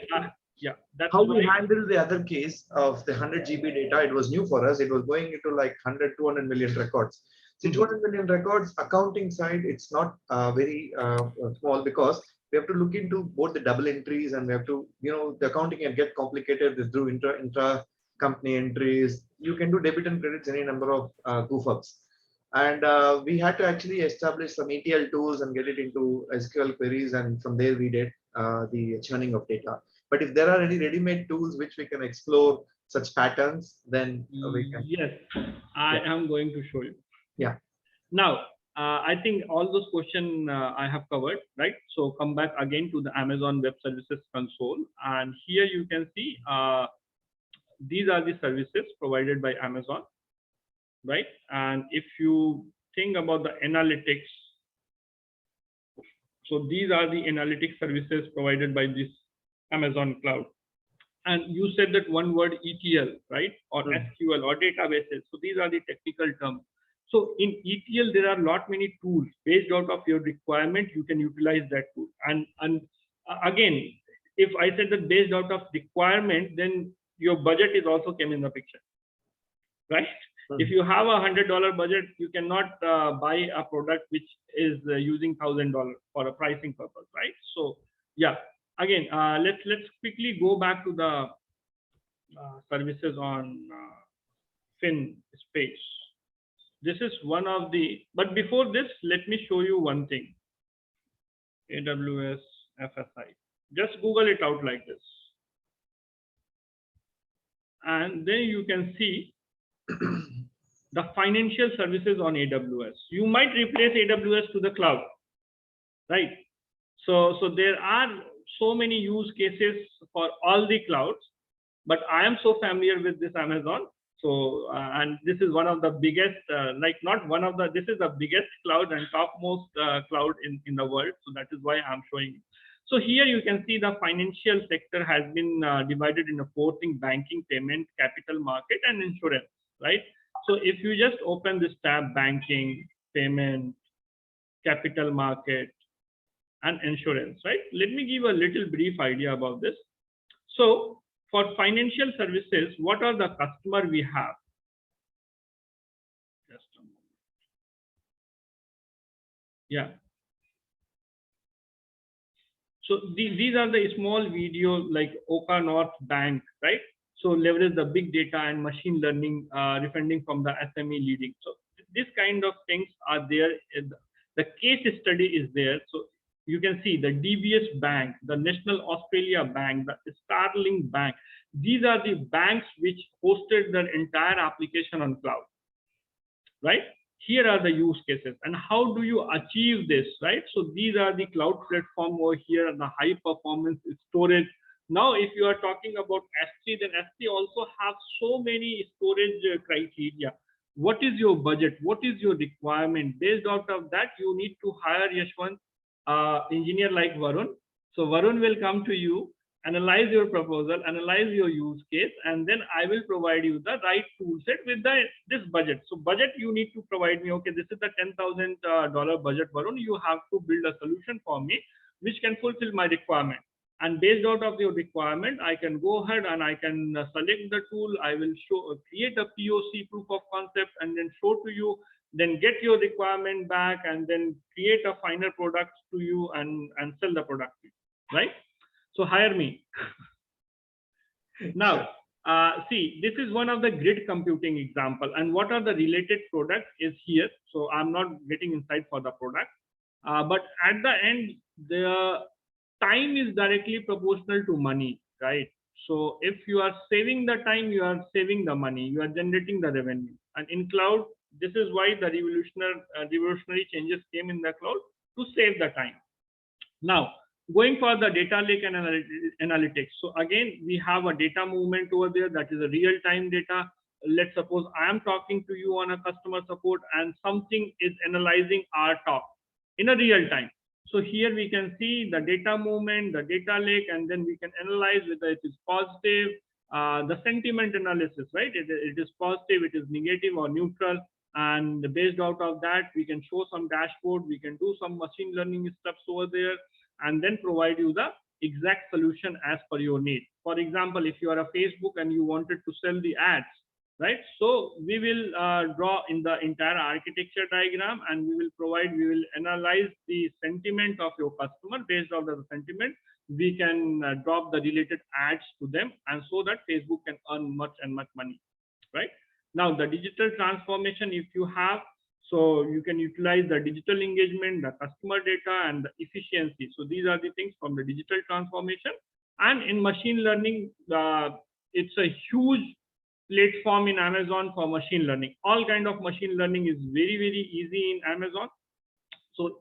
that's How why we handled the other case of the 100 GB data, it was new for us. It was going into like 100, 200 million records. See, 200 million records, accounting side, it's not very small, because we have to look into both the double entries, and we have to, the accounting can get complicated through intra company entries. You can do debit and credits, any number of goof ups. And we had to actually establish some ETL tools and get it into SQL queries. And from there, we did the churning of data. But if there are any ready-made tools which we can explore such patterns, then we can. yes, I am going to show you. Yeah. Now, I think all those questions I have covered, right? So come back again to the Amazon Web Services console, and here you can see these are the services provided by Amazon, right? And if you think about the analytics, so these are the analytics services provided by this Amazon cloud. And you said that one word, ETL, right? Or SQL or databases. So these are the technical terms. So in ETL, there are lot many tools based out of your requirement. You can utilize that tool. And again, if I said that based out of requirement, then your budget is also came in the picture, right? If you have $100 budget, you cannot buy a product which is using $1,000 for a pricing purpose, right? So yeah, again, let's quickly go back to the services on FinSpace. This is one of the, but before this, let me show you one thing. AWS FSI. Just Google it out like this. And then you can see the financial services on AWS. You might replace AWS to the cloud, right? So there are so many use cases for all the clouds, but I am so familiar with this Amazon. So, and this is one of the biggest, this is the biggest cloud and topmost cloud in the world. So that is why I'm showing you. So here you can see the financial sector has been divided into 4 things: banking, payment, capital market, and insurance, right? So if you just open this tab, banking, payment, capital market, and insurance, right? Let me give a little brief idea about this. So for financial services, what are the customer we have? Just a moment. Yeah. So these are the small videos like Oka North Bank, right? So leverage the big data and machine learning, refunding from the SME leading. So this kind of things are there. The case study is there. So you can see the DBS Bank, the National Australia Bank, the Starling Bank. These are the banks which hosted their entire application on cloud, right? here are the use cases and how do you achieve this, right? So these are the cloud platform over here, the high performance storage. Now, if you are talking about S3, then S3 also have so many storage criteria. What is your budget? What is your requirement? Based out of that, you need to hire Yashwant, engineer like Varun. So Varun will come to you, analyze your proposal, analyze your use case, and then I will provide you the right tool set with this budget. So budget you need to provide me. Okay, this is the $10,000 budget, Varun. You have to build a solution for me which can fulfill my requirement. And based out of your requirement, I can go ahead and I can select the tool. I will create a POC, proof of concept, and then show to you. Then get your requirement back, and then create a final product to you and sell the product to you, right? So hire me. Now, see, this is one of the grid computing example. And what are the related products is here. So I'm not getting inside for the product. But at the end, the time is directly proportional to money, right? So if you are saving the time, you are saving the money, you are generating the revenue. And in cloud, this is why the revolutionary changes came in the cloud, to save the time. Now, going for the data lake and analytics. So again, we have a data movement over there, that is a real-time data. Let's suppose I am talking to you on a customer support and something is analyzing our talk in a real time. So here we can see the data movement, the data lake, and then we can analyze whether it is positive, the sentiment analysis, right? It is positive, it is negative or neutral. And based out of that, we can show some dashboard, we can do some machine learning steps over there, and then provide you the exact solution as per your need. For example, if you are a Facebook and you wanted to sell the ads, right? So we will draw in the entire architecture diagram, and we will analyze the sentiment of your customer. Based on the sentiment, we can drop the related ads to them, and so that Facebook can earn much money, right? Now, the digital transformation, if you have, so you can utilize the digital engagement, the customer data, and the efficiency. So these are the things from the digital transformation. And in machine learning, it's a huge platform in Amazon for machine learning. All kind of machine learning is very, very easy in Amazon. So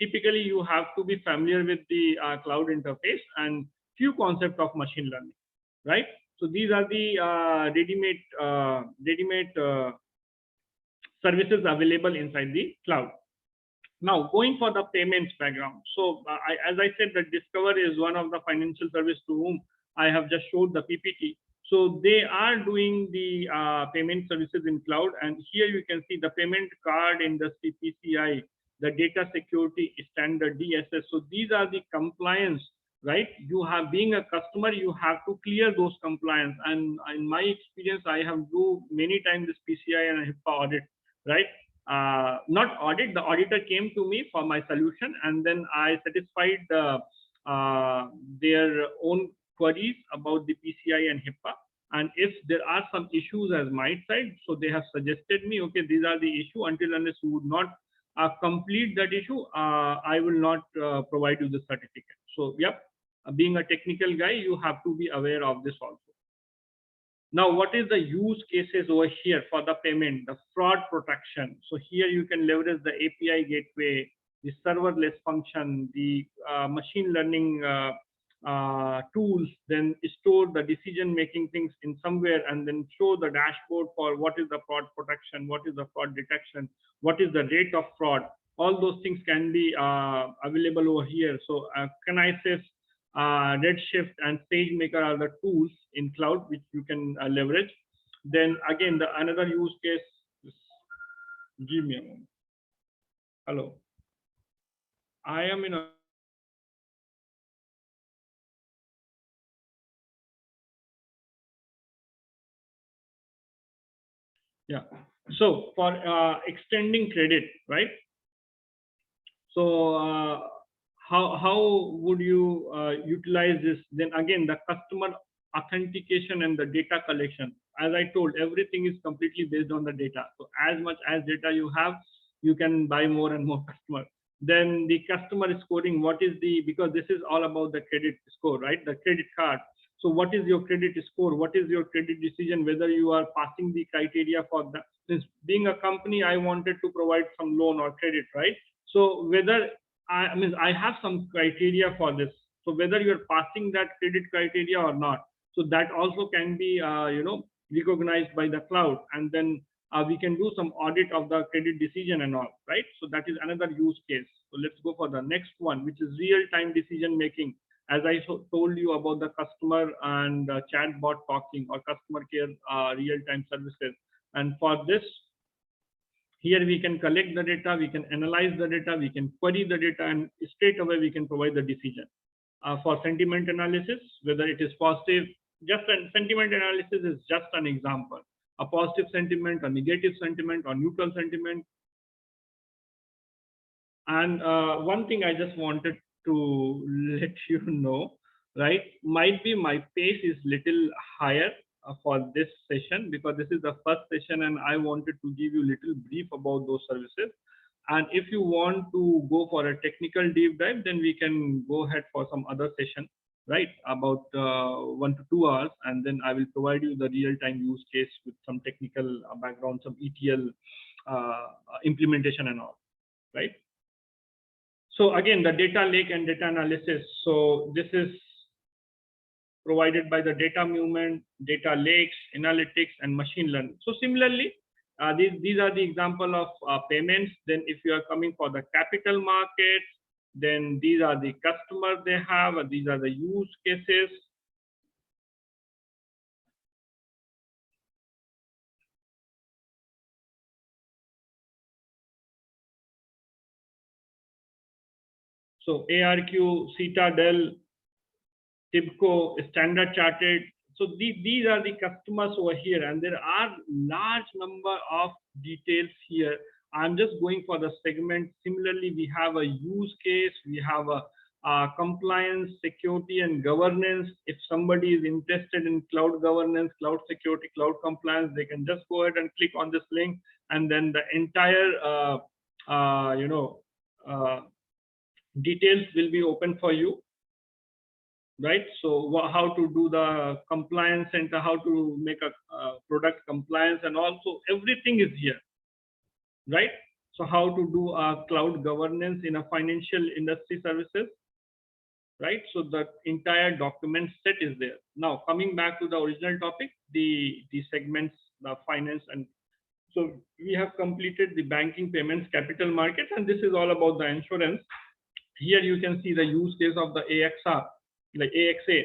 typically you have to be familiar with the cloud interface and few concepts of machine learning, right? So these are the ready-made services available inside the cloud. Now, going for the payments background. So as I said, that Discover is one of the financial service to whom I have just showed the PPT. So they are doing the payment services in cloud. And here you can see the payment card industry, PCI, the data security standard, DSS. So these are the compliance, right? You have, being a customer, you have to clear those compliance. And in my experience, I have do many times this PCI and HIPAA audit, right? Not audit, the auditor came to me for my solution, and then I satisfied their own queries about the PCI and HIPAA. And if there are some issues as my side, so they have suggested me, okay, these are the issue. Until unless you would not complete that issue, I will not provide you the certificate. So, yep, being a technical guy, you have to be aware of this also. Now, what is the use cases over here for the payment, the fraud protection? So here you can leverage the API gateway, the serverless function, the machine learning tools, then store the decision-making things in somewhere, and then show the dashboard for what is the fraud protection, what is the fraud detection, what is the rate of fraud. All those things can be available over here. So Kinesis, Redshift, and SageMaker are the tools in cloud which you can leverage. Then again, another use case. Give me a moment. Hello. I am in a So for extending credit, right? So how would you utilize this? Then again, the customer authentication and the data collection. As I told, everything is completely based on the data. So as much as data you have, you can buy more and more customers. Then the customer scoring, what is the, because this is all about the credit score, right? The credit card. So what is your credit score? What is your credit decision? Whether you are passing the criteria for that. Since being a company, I wanted to provide some loan or credit, right? So whether I have some criteria for this. So whether you're passing that credit criteria or not. So that also can be, recognized by the cloud, and then we can do some audit of the credit decision and all, right? So that is another use case. So let's go for the next one, which is real-time decision making. As I told you about the customer and chatbot talking or customer care real-time services. And for this, here we can collect the data, we can analyze the data, we can query the data, and straight away we can provide the decision. For sentiment analysis, whether it is positive, just a sentiment analysis is just an example. A positive sentiment, a negative sentiment, or neutral sentiment. And one thing I just wanted to let you know, right? Might be my pace is little higher for this session because this is the first session and I wanted to give you little brief about those services. And if you want to go for a technical deep dive, then we can go ahead for some other session, right? About 1 to 2 hours, and then I will provide you the real-time use case with some technical background, some ETL implementation and all, right? So again, the data lake and data analysis. So this is provided by the data movement, data lakes, analytics, and machine learning. So similarly, these are the example of payments. Then if you are coming for the capital markets, then these are the customers they have, and these are the use cases. So ARQ, Citadel, TIBCO, Standard Chartered. So these are the customers over here, and there are large number of details here. I'm just going for the segment. Similarly, we have a use case, we have a compliance, security, and governance. If somebody is interested in cloud governance, cloud security, cloud compliance, they can just go ahead and click on this link, and then the entire details will be open for you, right? So how to do the compliance center, how to make a product compliance, and also everything is here, right? So how to do a cloud governance in a financial industry services, right? So the entire document set is there. Now coming back to the original topic, the segments, the finance, and so we have completed the banking, payments, capital markets, and this is all about the insurance. Here you can see the use case of the AXA, like AXA.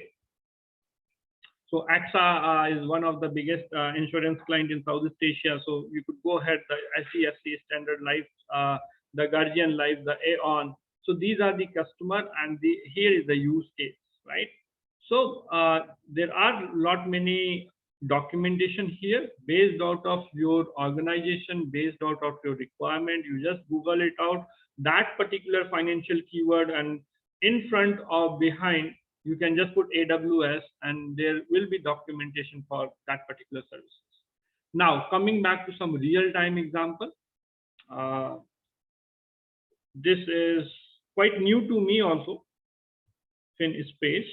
So AXA is one of the biggest insurance client in Southeast Asia. So you could go ahead, the SCSC, Standard Life, the Guardian Life, the Aon. So these are the customer, and here is the use case, right? So there are many documentation here based out of your organization, based out of your requirement. You just Google it out, that particular financial keyword, and in front or behind, you can just put AWS, and there will be documentation for that particular services. Now, coming back to some real-time example. This is quite new to me also, FinSpace.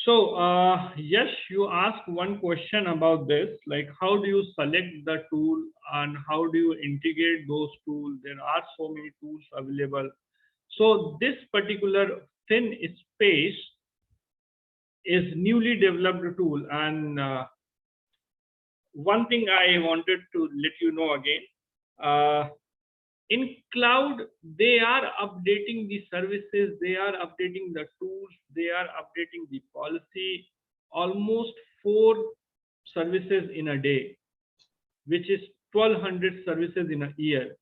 So yes, you asked one question about this, like how do you select the tool and how do you integrate those tools? There are so many tools available. So this particular FinSpace is newly developed tool, and one thing I wanted to let you know again, in cloud, they are updating the services, they are updating the tools, they are updating the policy, almost 4 services in a day, which is 1,200 services in a year.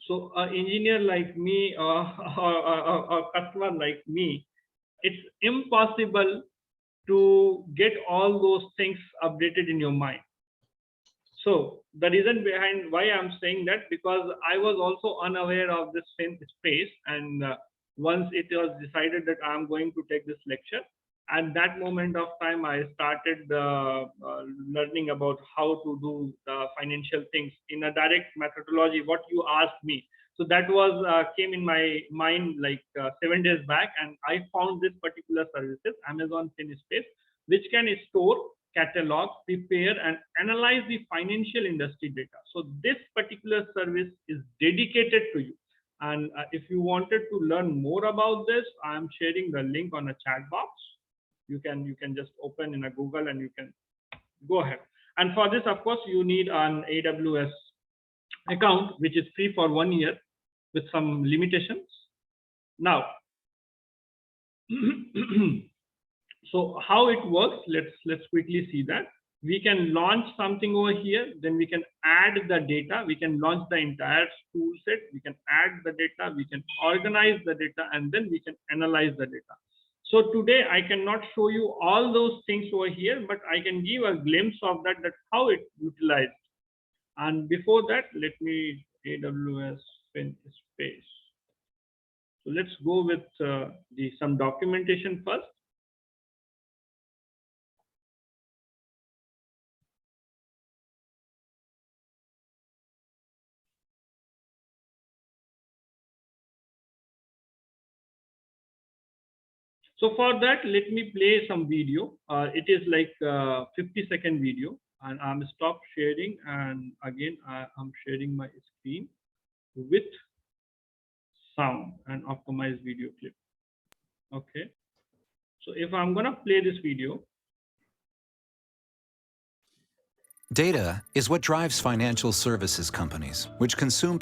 So an engineer like me or a customer like me, it's impossible to get all those things updated in your mind. So the reason behind why I'm saying that, because I was also unaware of this FinSpace, and once it was decided that I'm going to take this lecture, At that moment of time, I started learning about how to do the financial things in a direct methodology, what you asked me. So that was came in my mind like 7 days back, and I found this particular services, Amazon FinSpace, which can store, catalog, prepare, and analyze the financial industry data. So this particular service is dedicated to you. And if you wanted to learn more about this, I am sharing the link on a chat box. You can just open in a Google and you can go ahead. And for this, of course, you need an AWS account, which is free for 1 year with some limitations. Now, so how it works, let's quickly see that. We can launch something over here, then we can add the data, we can launch the entire tool set, we can add the data, we can organize the data, and then we can analyze the data. So today I cannot show you all those things over here, but I can give a glimpse of that how it's utilized. And before that, let me AWS FinSpace. So let's go with some documentation first. So for that, let me play some video. It is like 50-second video, and I'm stop sharing, and again I'm sharing my screen with sound and optimized video clip. Okay, so if I'm gonna play this video. Data is what drives financial services companies, which consume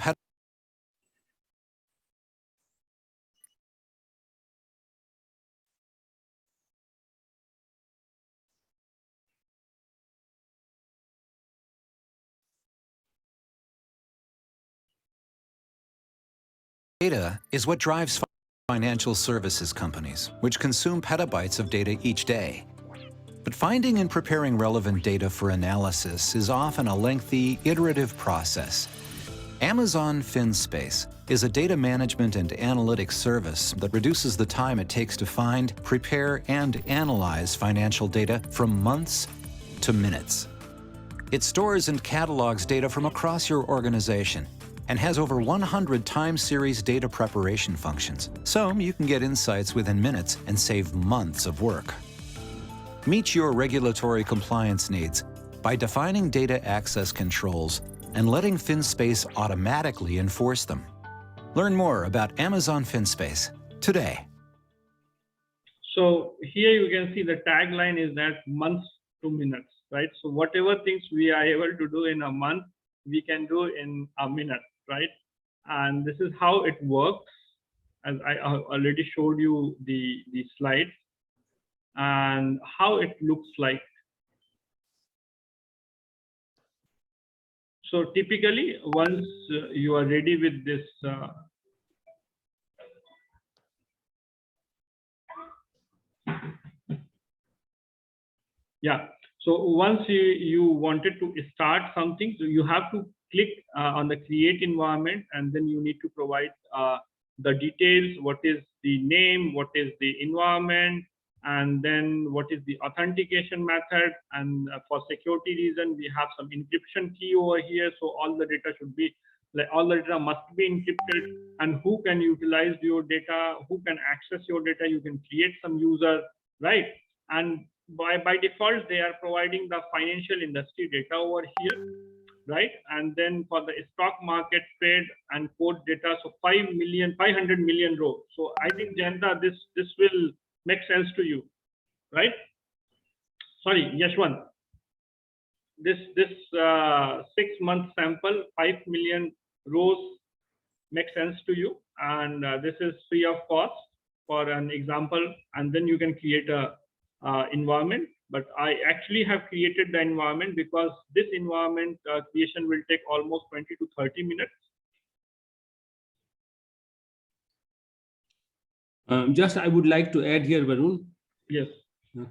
Data is what drives financial services companies, which consume petabytes of data each day. But finding and preparing relevant data for analysis is often a lengthy, iterative process. Amazon FinSpace is a data management and analytics service that reduces the time it takes to find, prepare, and analyze financial data from months to minutes. It stores and catalogs data from across your organization and has over 100 time series data preparation functions, so you can get insights within minutes and save months of work. Meet your regulatory compliance needs by defining data access controls and letting FinSpace automatically enforce them. Learn more about Amazon FinSpace today. So here you can see the tagline is that months to minutes, right? So whatever things we are able to do in a month, we can do in a minute, right? And this is how it works, as I already showed you the slides and how it looks like. So typically, once you are ready with this yeah, so once you wanted to start something, so you have to click on the create environment, and then you need to provide the details, what is the name, what is the environment, and then what is the authentication method. And for security reason, we have some encryption key over here. So all the data should be, like, all the data must be encrypted, and who can utilize your data, who can access your data. You can create some user, right? And by default, they are providing the financial industry data over here, right? And then for the stock market trade and quote data, so 500 million rows. So I think, Jayanta, this will make sense to you, right? Sorry, Yashwant. This 6-month sample, 5 million rows, makes sense to you, and this is free of cost for an example, and then you can create a environment. But I actually have created the environment because this environment creation will take almost 20 to 30 minutes. Just I would like to add here, Varun. Yes.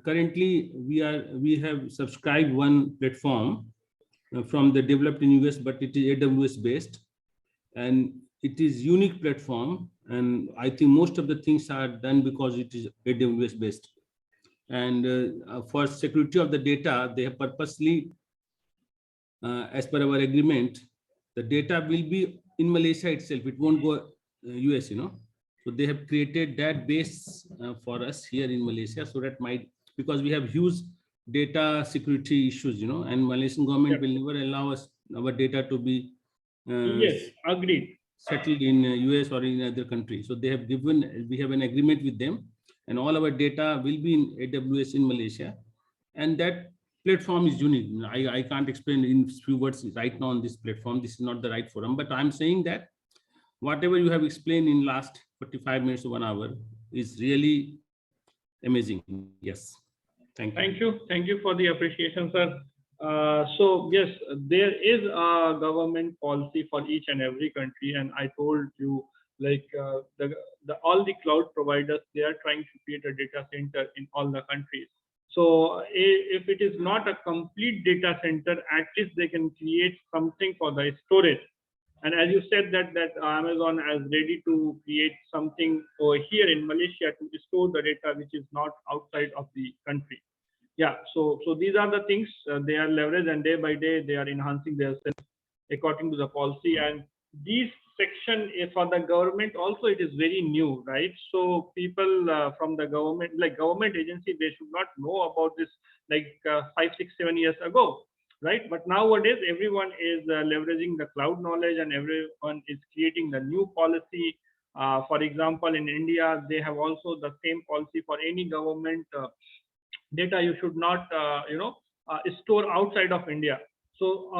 Currently, we have subscribed one platform from the developed in US, but it is AWS based, and it is unique platform. And I think most of the things are done because it is AWS based. And for security of the data, they have purposely, as per our agreement, the data will be in Malaysia itself. It won't go US, So they have created that base for us here in Malaysia, so that because we have huge data security issues, and Malaysian government will never allow us our data to be Yes, agreed. settled in US or in other countries. So we have an agreement with them, and all our data will be in AWS in Malaysia. And that platform is unique. I can't explain in few words right now on this platform. This is not the right forum, but I'm saying that whatever you have explained in last 45 minutes to 1 hour is really amazing. Yes. Thank you. Thank you for the appreciation, sir. So yes, there is a government policy for each and every country, and I told you, like all the cloud providers, they are trying to create a data center in all the countries. So if it is not a complete data center, at least they can create something for the storage. And as you said that Amazon is ready to create something over here in Malaysia to store the data which is not outside of the country. Yeah, so these are the things they are leveraged, and day by day they are enhancing themselves according to the policy. And these section for the government also, it is very new, right? So people from the government, like government agency, they should not know about this like 5, 6, 7 years ago, right? But nowadays everyone is leveraging the cloud knowledge, and everyone is creating the new policy. For example, in India, they have also the same policy for any government data you should not store outside of India. So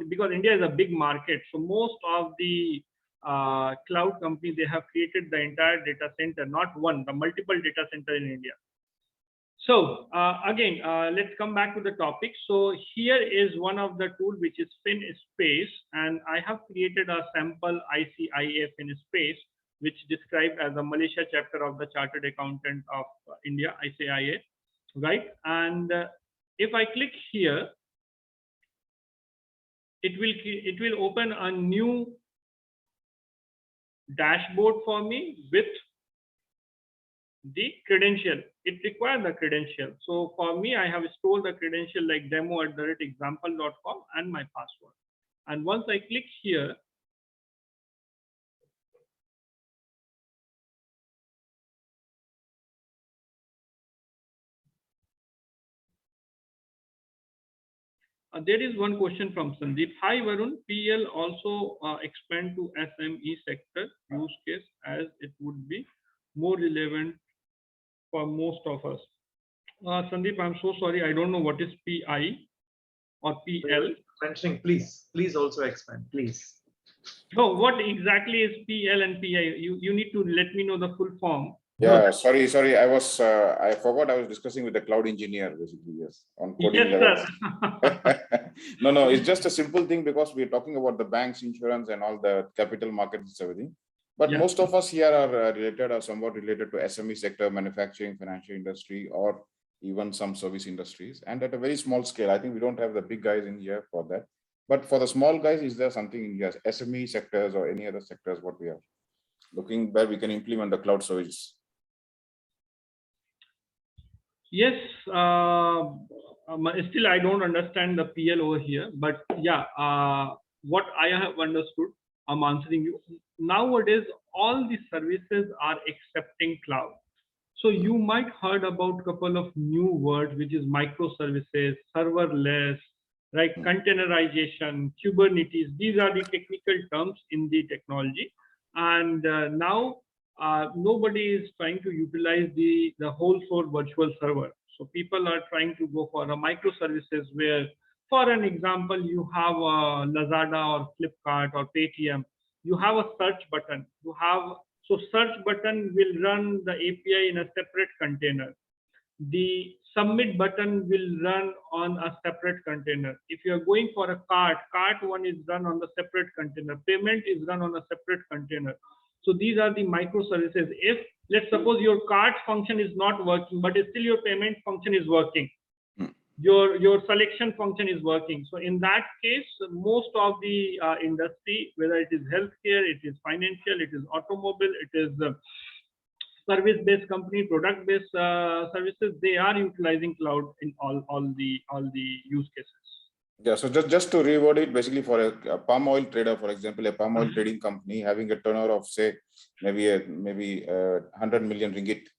because India is a big market, so most of the cloud companies, they have created the entire data center, not one, the multiple data center in India. So again, let's come back to the topic. So here is one of the tool, which is FinSpace, and I have created a sample ICIA FinSpace, which described as a Malaysia chapter of the Chartered Accountant of India, ICIA, right? And if I click here, it will open a new dashboard for me with the credential. It requires the credential. So for me, I have stored the credential like demo@example.com and my password. And once I click here, there is one question from Sandeep. Hi Varun, PL also expand to SME sector use case, as it would be more relevant for most of us. Sandeep, I'm so sorry, I don't know what is PI or PL. Mentioning, please also expand, please. No, what exactly is PL and PI? You need to let me know the full form. Yeah, sorry. I forgot I was discussing with the cloud engineer, basically, yes, on coding levels. No, it's just a simple thing, because we're talking about the banks, insurance, and all the capital markets, everything. But Yeah. most of us here are related or somewhat related to SME sector, manufacturing, financial industry, or even some service industries. And at a very small scale, I think we don't have the big guys in here for that. But for the small guys, is there something in here, SME sectors or any other sectors, what we are looking where we can implement the cloud service? Yes, still I don't understand the PL over here, but yeah, what I have understood, I'm answering you. Nowadays, all the services are accepting cloud. So you might heard about a couple of new words, which is microservices, serverless, right? Containerization, Kubernetes. These are the technical terms in the technology. And now nobody is trying to utilize the whole source virtual server. So people are trying to go for a microservices where, for an example, you have a Lazada or Flipkart or Paytm. You have a search button. So search button will run the API in a separate container. The submit button will run on a separate container. If you are going for a cart one is run on the separate container. Payment is run on a separate container. So these are the microservices. If let's suppose your cart function is not working, but still your payment function is working, your selection function is working. So in that case, most of the industry, whether it is healthcare, it is financial, it is automobile, it is service-based company, product-based services, they are utilizing cloud in all the use cases. Yeah, so just to reword it, basically for a palm oil trader, for example, a palm oil trading company having a turnover of say maybe 100 million ringgit.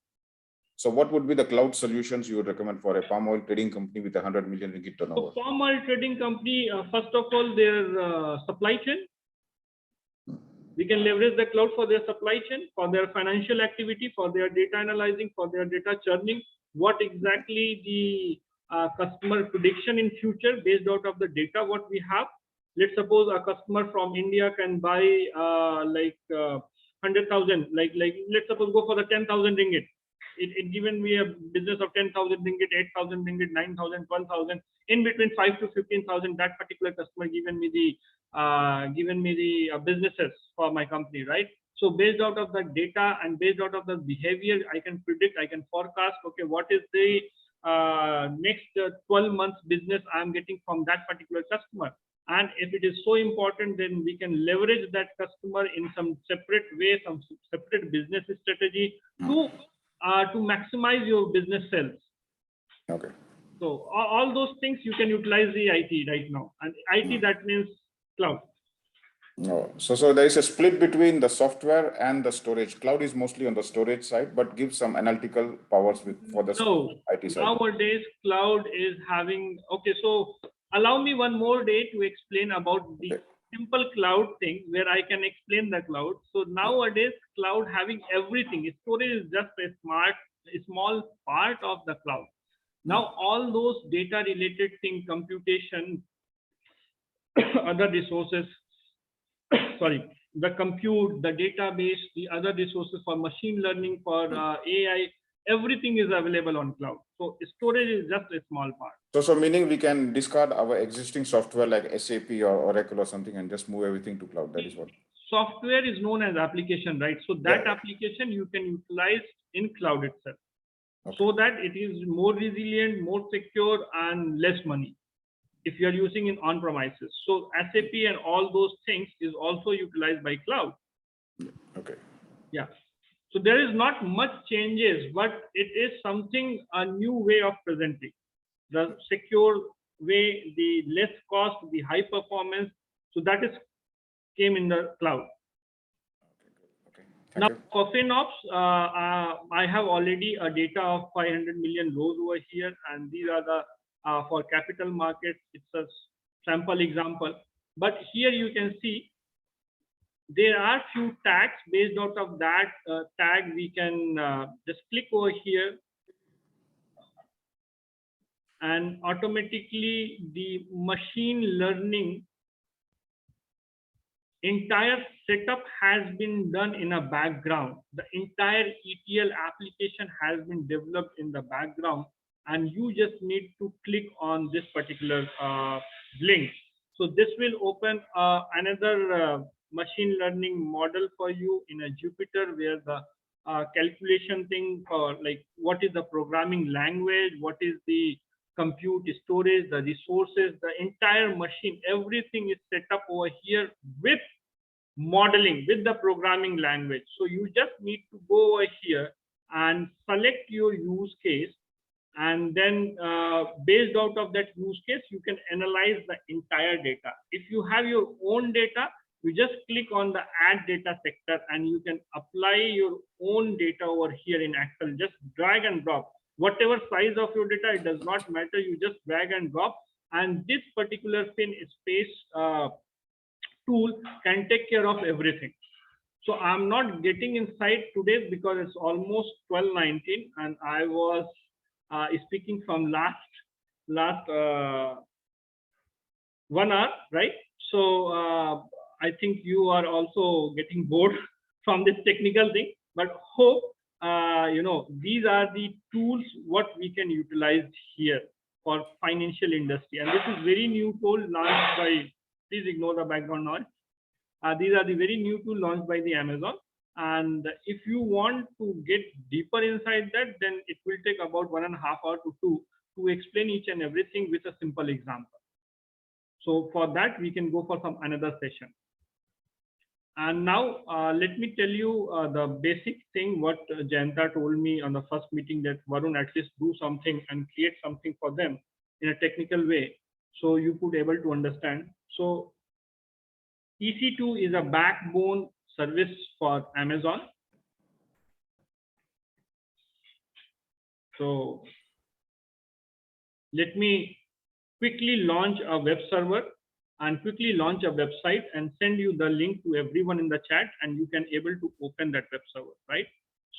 So what would be the cloud solutions you would recommend for a palm oil trading company with 100 million ringgit turnover? So palm oil trading company, first of all, their supply chain. We can leverage the cloud for their supply chain, for their financial activity, for their data analyzing, for their data churning. What exactly the customer prediction in future based out of the data what we have. Let's suppose a customer from India can buy 100,000, like let's suppose go for the 10,000 ringgit. It given me a business of 10,000 ringgit, 8,000 ringgit, 9,000, 12,000, in between 5 to 15,000. That particular customer given me the businesses for my company, right? So based out of the data and based out of the behavior, I can predict, I can forecast. Okay, what is the next 12 months business I'm getting from that particular customer? And if it is so important, then we can leverage that customer in some separate way, some separate business strategy to maximize your business sales. Okay. So all those things you can utilize the IT right now, and IT that means cloud. No. So there is a split between the software and the storage. Cloud is mostly on the storage side, but gives some analytical powers for the IT side. Nowadays cloud is having, okay, so allow me one more day to explain about the simple cloud thing where I can explain the cloud. So nowadays cloud having everything. Storage is just a small part of the cloud. Now all those data related thing, computation, other resources, sorry, the compute, the database, the other resources for machine learning, for AI, everything is available on cloud. So storage is just a small part. So meaning we can discard our existing software like SAP or Oracle or something and just move everything to cloud. That is what. Software is known as application, right? So that application you can utilize in cloud itself, so that it is more resilient, more secure, and less money if you are using in on-premises. So SAP and all those things is also utilized by cloud. Okay. Yeah. So there is not much changes, but it is something, a new way of presenting. The secure way, the less cost, the high performance. So that is came in the cloud. Okay. Now for FinOps, I have already a data of 500 million rows over here, and these are the for capital markets. It's a sample example, but here you can see there are few tags. Based out of that tag, we can just click over here, and automatically the machine learning entire setup has been done in a background. The entire ETL application has been developed in the background, and you just need to click on this particular link. So this will open another machine learning model for you in a Jupyter, where the calculation thing, or like what is the programming language, what is the compute storage, the resources, the entire machine, everything is set up over here with modeling, with the programming language. So you just need to go over here and select your use case, and then based out of that use case, you can analyze the entire data. If you have your own data, you just click on the add data sector, and you can apply your own data over here in Excel. Just drag and drop. Whatever size of your data, it does not matter. You just drag and drop, and this particular FinSpace tool can take care of everything. So I'm not getting inside today because it's almost 12:19, and I was speaking from last 1 hour, right? So I think you are also getting bored from this technical thing, but hope these are the tools what we can utilize here for financial industry. And this is very new tool launched by, please ignore the background noise. These are the very new tool launched by the Amazon. And if you want to get deeper inside that, then it will take about 1.5 hours to 2 to explain each and everything with a simple example. So for that, we can go for some another session. And now let me tell you the basic thing what Jayanta told me on the first meeting, that Varun, at least do something and create something for them in a technical way, so you could able to understand. So EC2 is a backbone service for Amazon. So let me quickly launch a web server and quickly launch a website and send you the link to everyone in the chat, and you can able to open that web server, right?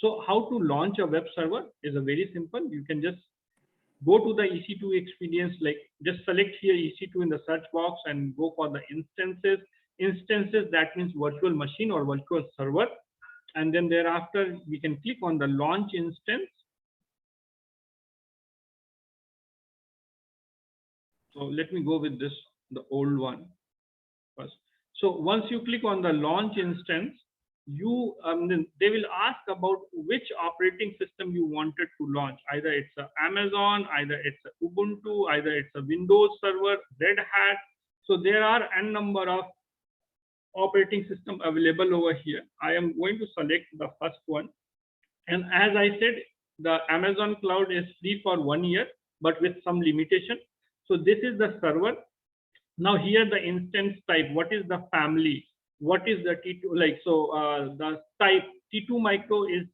So how to launch a web server is a very simple. You can just go to the EC2 experience, like just select here EC2 in the search box and go for the instances. Instances, that means virtual machine or virtual server. And then thereafter, we can click on the launch instance. So let me go with this, the old one first. So once you click on the launch instance, you then they will ask about which operating system you wanted to launch. Either it's a Amazon, either it's a Ubuntu, either it's a Windows Server, Red Hat. So there are n number of operating system available over here. I am going to select the first one. And as I said, the Amazon cloud is free for 1 year, but with some limitation. So this is the server. Now here the instance type, what is the family? What is the T2, like, so the type T2 Micro is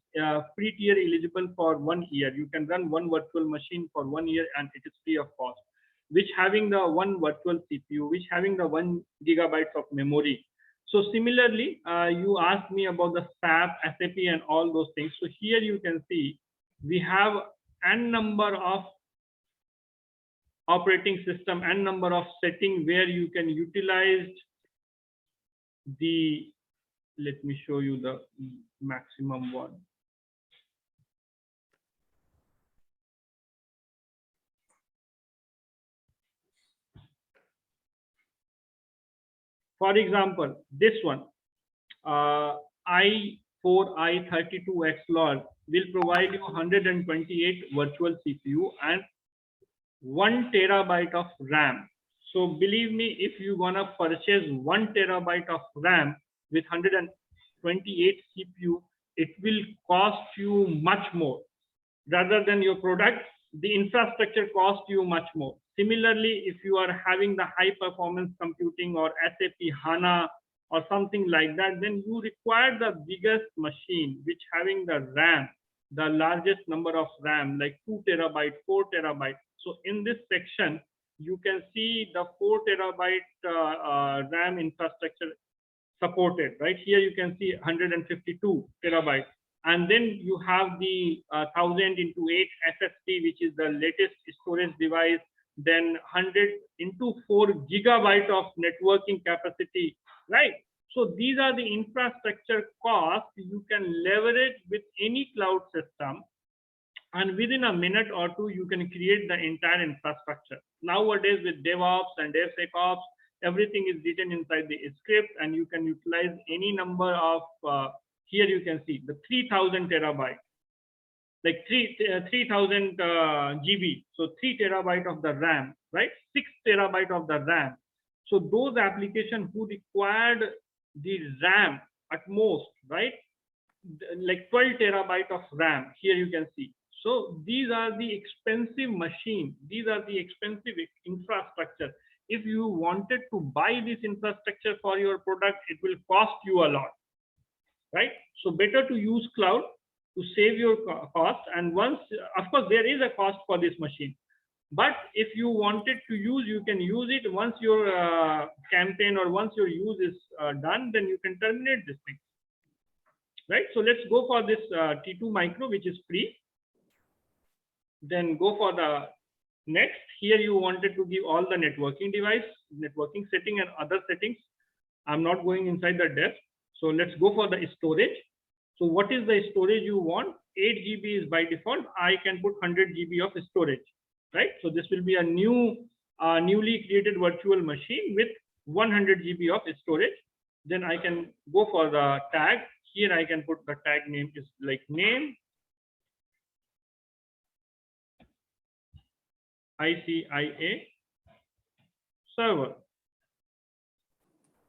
free tier eligible for 1 year. You can run one virtual machine for 1 year and it is free of cost, which having the one virtual CPU, which having the 1 gigabytes of memory. So similarly, you asked me about the SAP and all those things. So here you can see we have n number of operating system and number of setting where you can utilize the, let me show you the maximum one. For example, this one, i4-i32X will provide you 128 virtual CPU and 1 terabyte of RAM. So believe me, if you're gonna purchase 1 terabyte of RAM with 128 CPU, it will cost you much more. Rather than your product, the infrastructure costs you much more. Similarly, if you are having the high performance computing or SAP HANA or something like that, then you require the biggest machine, which having the RAM, the largest number of RAM, like 2 terabyte, 4 terabyte. So in this section, you can see the 4 terabyte RAM infrastructure supported, right? Here you can see 152 terabytes. And then you have the 1000 into 8 SSD, which is the latest storage device, then 100 into 4 gigabyte of networking capacity, right? So these are the infrastructure costs you can leverage with any cloud system. And within a minute or two, you can create the entire infrastructure. Nowadays with DevOps and DevSecOps, everything is written inside the script and you can utilize any number of, here you can see the 3000 terabyte, like 3000 GB. So 3 terabyte of the RAM, right? 6 terabyte of the RAM. So those applications who required the RAM at most, right? Like 12 terabyte of RAM, here you can see. So these are the expensive machines. These are the expensive infrastructure. If you wanted to buy this infrastructure for your product, it will cost you a lot, right? So better to use cloud to save your cost. And once, of course, there is a cost for this machine. But if you wanted to use, you can use it. Once your campaign or once your use is done, then you can terminate this thing, right? So let's go for this T2 Micro, which is free. Then go for the next. Here you wanted to give all the networking device, networking setting and other settings. I'm not going inside the desk. So let's go for the storage. So what is the storage you want? 8 GB is by default. I can put 100 GB of storage, right? So this will be a newly created virtual machine with 100 GB of storage. Then I can go for the tag. Here I can put the tag name is like name, ICIA server.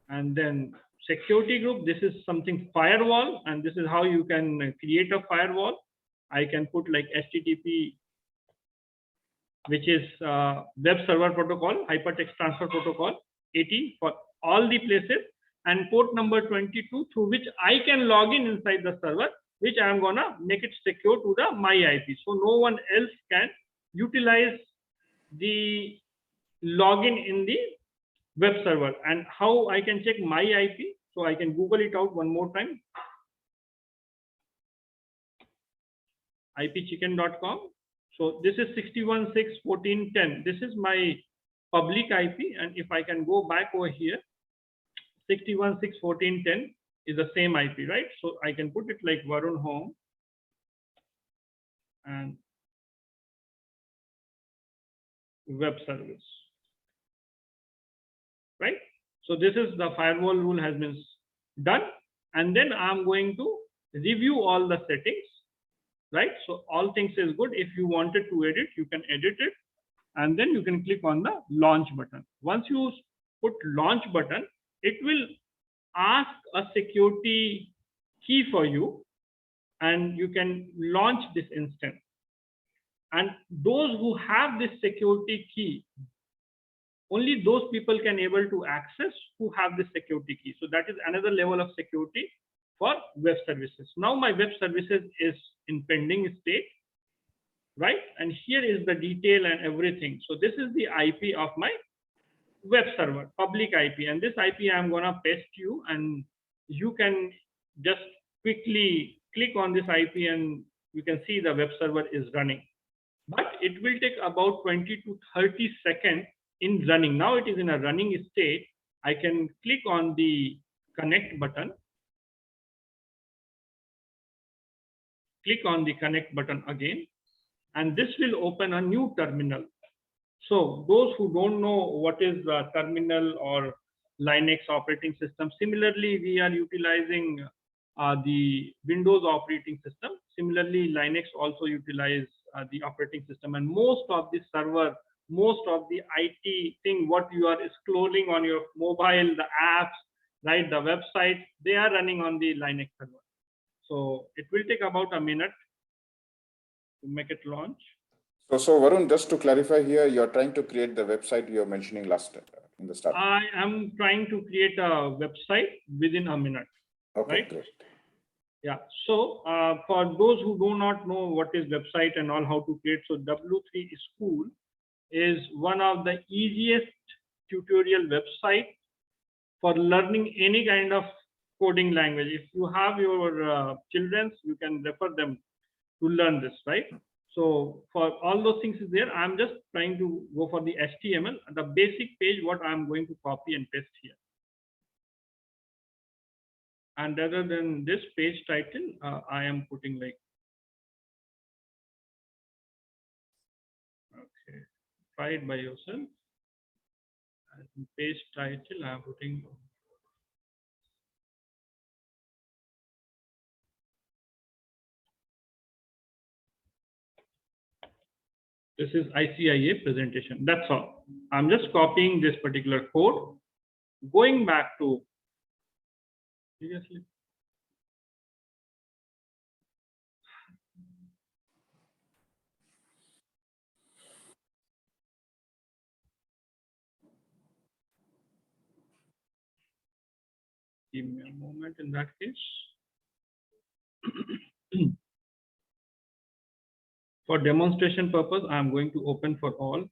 And then security group, this is something firewall, and this is how you can create a firewall. I can put like HTTP, which is web server protocol, hypertext transfer protocol, 80 for all the places, and port number 22 through which I can log in inside the server, which I'm gonna make it secure to the my IP. So no one else can utilize the login in the web server. And how I can check my IP? So I can Google it out one more time. ipchicken.com. So this is 61.6.14.10. This is my public IP. And if I can go back over here, 61.6.14.10 is the same IP, right? So I can put it like Varun Home and web service, right? So this is the firewall rule has been done. And then I'm going to review all the settings, right? So all things is good. If you wanted to edit, you can edit it. And then you can click on the launch button. Once you put launch button, it will ask a security key for you, and you can launch this instance. And those who have this security key, only those people can able to access who have this security key. So that is another level of security for web services. Now my web services is in pending state, right? And here is the detail and everything. So this is the IP of my web server, public IP. And this IP I'm gonna paste you, and you can just quickly click on this IP and you can see the web server is running. But it will take about 20 to 30 seconds in running. Now it is in a running state. I can click on the connect button. Click on the connect button again, and this will open a new terminal. So those who don't know what is the terminal or Linux operating system, similarly, we are utilizing the Windows operating system. Similarly, Linux also utilize the operating system, and most of the server, most of the IT thing, what you are scrolling on your mobile, the apps, right, the website, they are running on the Linux server. So it will take about a minute to make it launch. So Varun, just to clarify here, you're trying to create the website you were mentioning last in the start. I am trying to create a website within a minute. Okay, right? great. Yeah. So for those who do not know what is website and all, how to create, so W3 School is one of the easiest tutorial website for learning any kind of coding language. If you have your children, you can refer them to learn this, right? So for all those things is there. I'm just trying to go for the HTML, the basic page, what I'm going to copy and paste here. And rather than this page title, I am putting like, okay, try it by yourself. And page title, I'm putting this is ICIA presentation. That's all. I'm just copying this particular code, going back to seriously. Give me a moment in that case. For demonstration purpose, I'm going to open for all.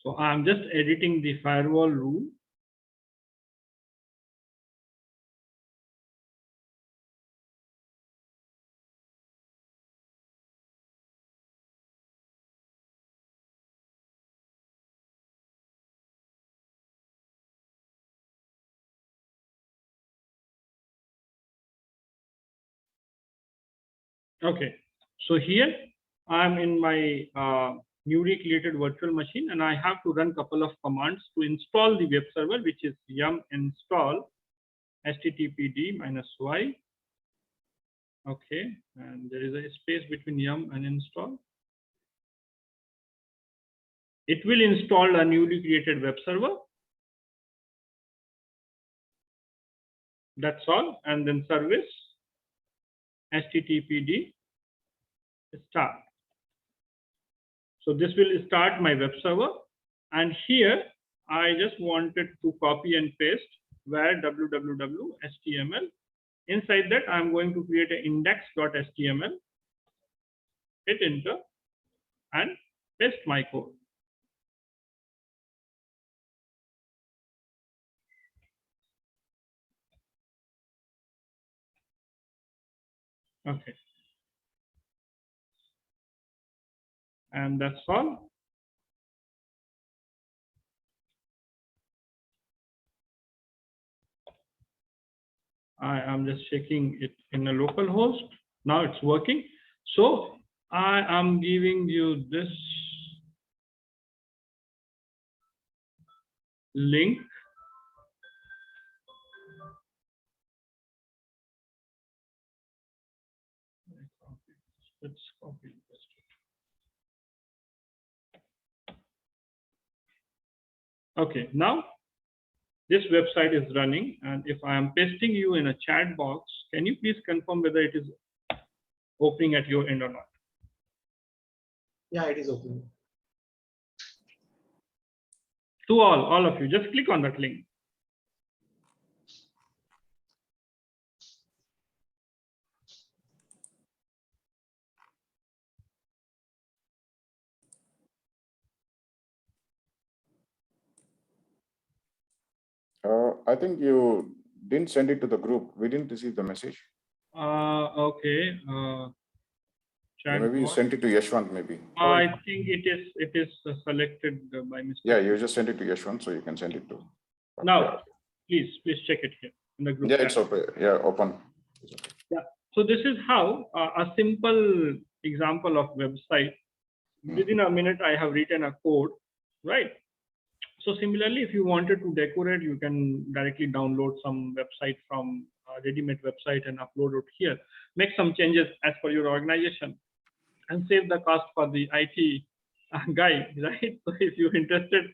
So I'm just editing the firewall rule. Okay, so here I'm in my newly created virtual machine, and I have to run a couple of commands to install the web server, which is yum install httpd-y. Okay, and there is a space between yum and install. It will install a newly created web server. That's all. And then service httpd start. So this will start my web server. And here I just wanted to copy and paste where www.html. Inside that, I'm going to create an index.html, hit enter, and paste my code. Okay. And that's all. I am just checking it in a local host. Now it's working. So I am giving you this link. Let's copy and paste it. Okay, now this website is running, and if I am pasting you in a chat box, can you please confirm whether it is opening at your end or not? Yeah, it is open. To all of you, just click on that link. I think you didn't send it to the group. We didn't receive the message. Okay. Chat Maybe you box. sent it to Yashwant, maybe. I think it is selected by mistake. Yeah, you just sent it to Yashwant, so you can send it to. Now, please check it here in the group. Yeah, chat. it's open. Yeah, open. Yeah. So this is how a simple example of website. Within a minute, I have written a code, right? So similarly, if you wanted to decorate, you can directly download some website from a ready-made website and upload it here. Make some changes as per your organization and save the cost for the IT guy, right? So if you're interested,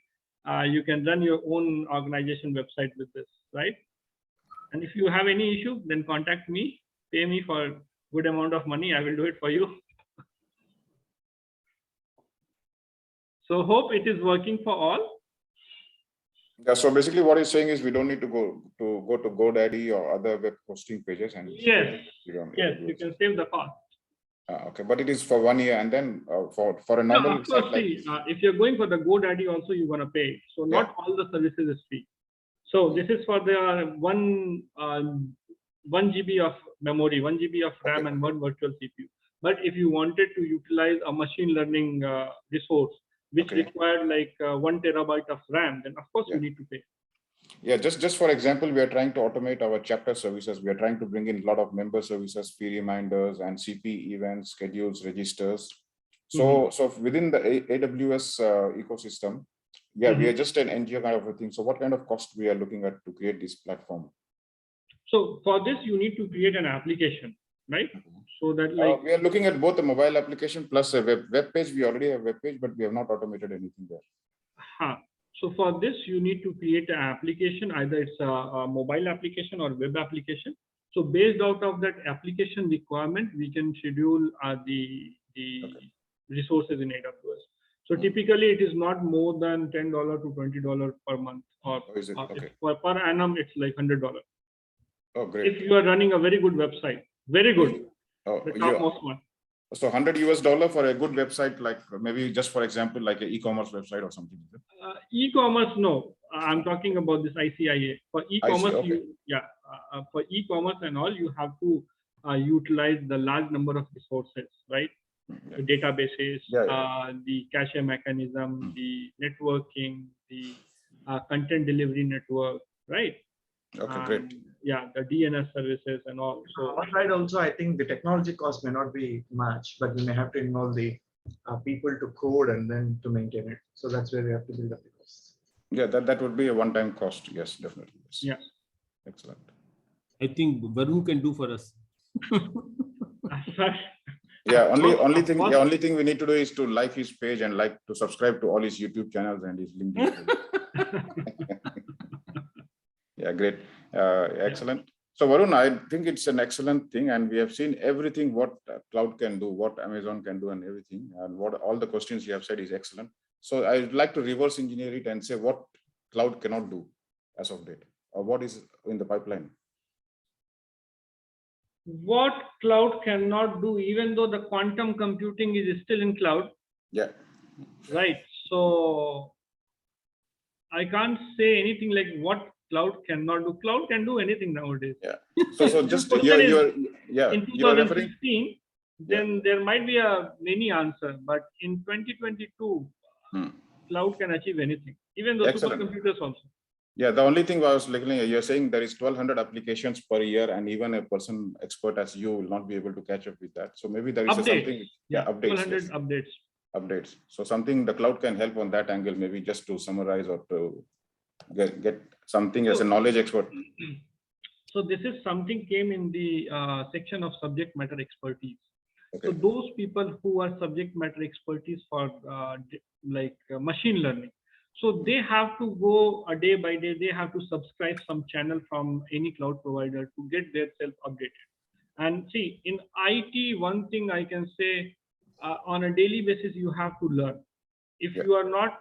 you can run your own organization website with this, right? And if you have any issue, then contact me, pay me for a good amount of money. I will do it for you. So hope it is working for all. Yeah, so basically what he's saying is we don't need to go to GoDaddy or other web hosting pages, and Yes, yes, you can save the cost. Okay, but it is for 1 year, and then for a No, normal of course, site see, like if you're going for the GoDaddy also, you're gonna pay. So not all the services is free. So this is for the 1 GB of memory, 1 GB of RAM, and 1 virtual CPU. But if you wanted to utilize a machine learning resource, which required like 1 terabyte of RAM, then of course you need to pay. Yeah, just for example, we are trying to automate our chapter services. We are trying to bring in a lot of member services, fee reminders, and CP events, schedules, registers. So within the AWS ecosystem, we are just an NGO kind of a thing. So what kind of cost we are looking at to create this platform? So for this, you need to create an application, right? So that like we are looking at both a mobile application plus a web page. We already have a web page, but we have not automated anything there. So for this, you need to create an application, either it's a mobile application or web application. So based out of that application requirement, we can schedule the resources in AWS. So typically it is not more than $10 to $20 per month, or per annum, it's like $100. Oh, great. If you are running a very good website, very good, the topmost one. So $100 for a good website, like maybe just for example, like an e-commerce website or something. E-commerce, no. I'm talking about this ICIA. For e-commerce, for e-commerce and all, you have to utilize the large number of resources, right? The databases, the cache mechanism, the networking, the content delivery network, right? Okay, great. Yeah, the DNS services and all. So on side also, I think the technology cost may not be much, but we may have to involve the people to code and then to maintain it. So that's where we have to build up the costs. Yeah, that would be a one-time cost. Yes, definitely. Yes. Yeah. Excellent. I think Varun can do for us. As such, Yeah, Of course. only thing we need to do is to like his page and to subscribe to all his YouTube channels and his LinkedIn page. Yeah, great. Excellent. So Varun, I think it's an excellent thing, and we have seen everything what cloud can do, what Amazon can do, and everything, and what all the questions you have said is excellent. So I'd like to reverse engineer it and say what cloud cannot do as of date, or what is in the pipeline. What cloud cannot do, even though the quantum computing is still in cloud, Yeah. right? So I can't say anything like what cloud cannot do. Cloud can do anything nowadays. Yeah. So just question is, in you're referring. 2016, then there might be many answer, but in 2022, cloud can achieve anything, even though Excellent. supercomputers also. Yeah, the only thing I was looking at, you're saying there is 1,200 applications per year, and even a person expert as you will not be able to catch up with that. So maybe there is something, updates. 1,200 updates. Updates. So something the cloud can help on that angle, maybe just to summarize or to get something as a knowledge expert. So this is something came in the section of subject matter expertise. Okay. So those people who are subject matter expertise for machine learning, so they have to go a day by day, they have to subscribe some channel from any cloud provider to get their self updated. And see, in IT, one thing I can say, on a daily basis, you have to learn. If you are not,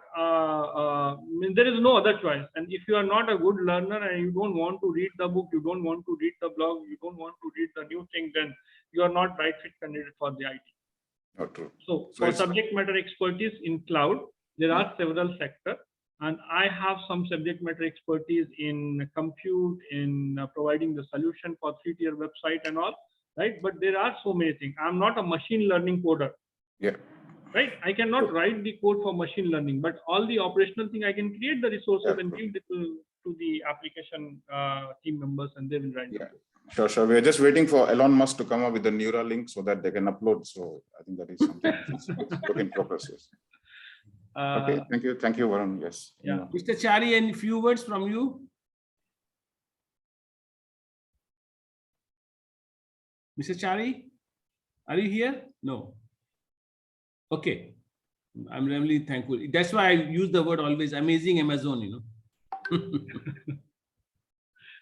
there is no other choice. And if you are not a good learner and you don't want to read the book, you don't want to read the blog, you don't want to read the new thing, then you are not right fit candidate for the IT. Not true. So for subject matter expertise in cloud, there are several sectors, and I have some subject matter expertise in compute, in providing the solution for 3-tier website and all, right? But there are so many things. I'm not a machine learning coder. Yeah. Right? I cannot write the code for machine learning, but all the operational thing I can create the resources and give it to the application team members, and they will write. Yeah. Sure. We are just waiting for Elon Musk to come up with the Neuralink so that they can upload. So I think that is something work in progress. Yes. Okay. Thank you, Varun. Yes. Yeah. Mr. Chari, any few words from you? Mr. Chari, are you here? No. Okay. I'm really thankful. That's why I use the word always amazing Amazon,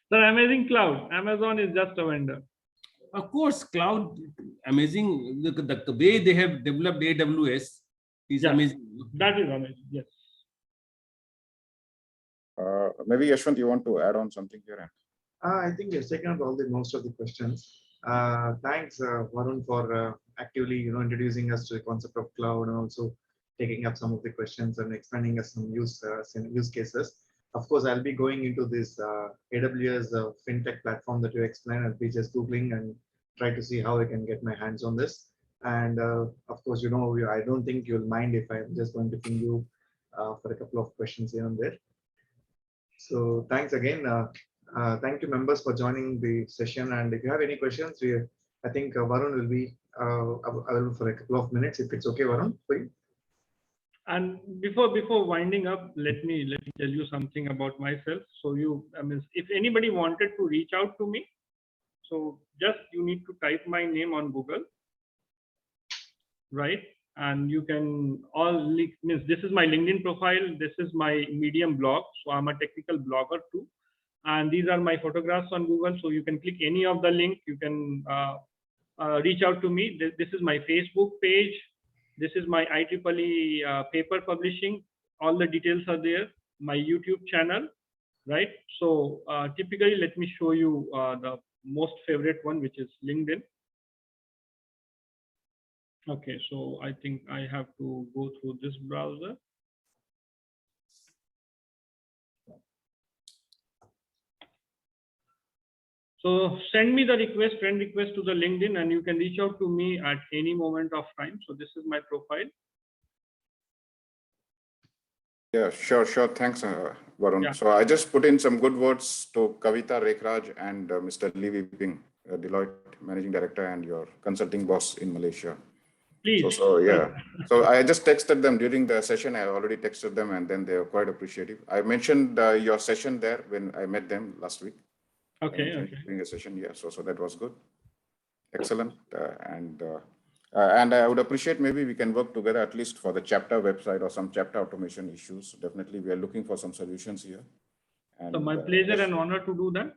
The amazing cloud. Amazon is just a vendor. Of course, cloud, amazing. The way they have developed AWS is amazing. That is amazing. Yes. Maybe Yashwant, you want to add on something here? I think you've taken up most of the questions. Thanks, Varun, for actively, introducing us to the concept of cloud and also taking up some of the questions and explaining us some use cases. Of course, I'll be going into this AWS fintech platform that you explained. I'll be just Googling and try to see how I can get my hands on this. And of course, I don't think you'll mind if I'm just going to ping you for a couple of questions here and there. So thanks again. Thank you, members, for joining the session. And if you have any questions, I think Varun will be available for a couple of minutes, if it's okay, Varun, for you. And before winding up, let me tell you something about myself. So if anybody wanted to reach out to me, so just you need to type my name on Google, right? And you can this is my LinkedIn profile. This is my Medium blog. So I'm a technical blogger too. And these are my photographs on Google. So you can click any of the link. You can reach out to me. This is my Facebook page. This is my IEEE paper publishing. All the details are there. My YouTube channel, right? So typically, let me show you the most favorite one, which is LinkedIn. Okay, so I think I have to go through this browser. So send me the friend request to the LinkedIn, and you can reach out to me at any moment of time. So this is my profile. Yeah, sure. Thanks, Varun. Yeah. So I just put in some good words to Kavita Rekraj and Mr. Lee Wiping, Deloitte Managing Director and your consulting boss in Malaysia. Please. So yeah. So I just texted them during the session. I already texted them, and then they were quite appreciative. I mentioned your session there when I met them last week. Okay. Okay. During a session, yeah. So that was good. Excellent. And I would appreciate maybe we can work together at least for the chapter website or some chapter automation issues. Definitely, we are looking for some solutions here. And So my pleasure and honor to do that.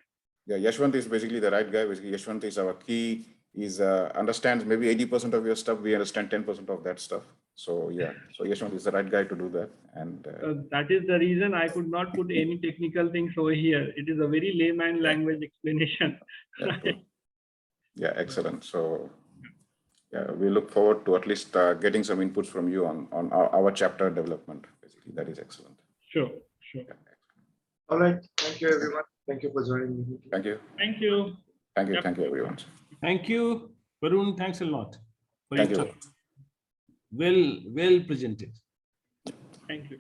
yeah, Yashwant is basically the right guy. Basically, Yashwant is our key. He's understands maybe 80% of your stuff. We understand 10% of that stuff. So yeah, so Yashwant is the right guy to do that. And That is the reason I could not put any technical things over here. It is a very layman language explanation. yeah, cool. Yeah, excellent. So yeah, we look forward to at least getting some inputs from you on our chapter development. Basically, that is excellent. Sure. Sure. Yeah. All right. Thank you, everyone. Thank you for joining me. Thank you. Thank you. Thank you. Yep. Thank you, everyone. Thank you, Varun. Thanks a lot for Thank your you. time. Well presented. Thank you.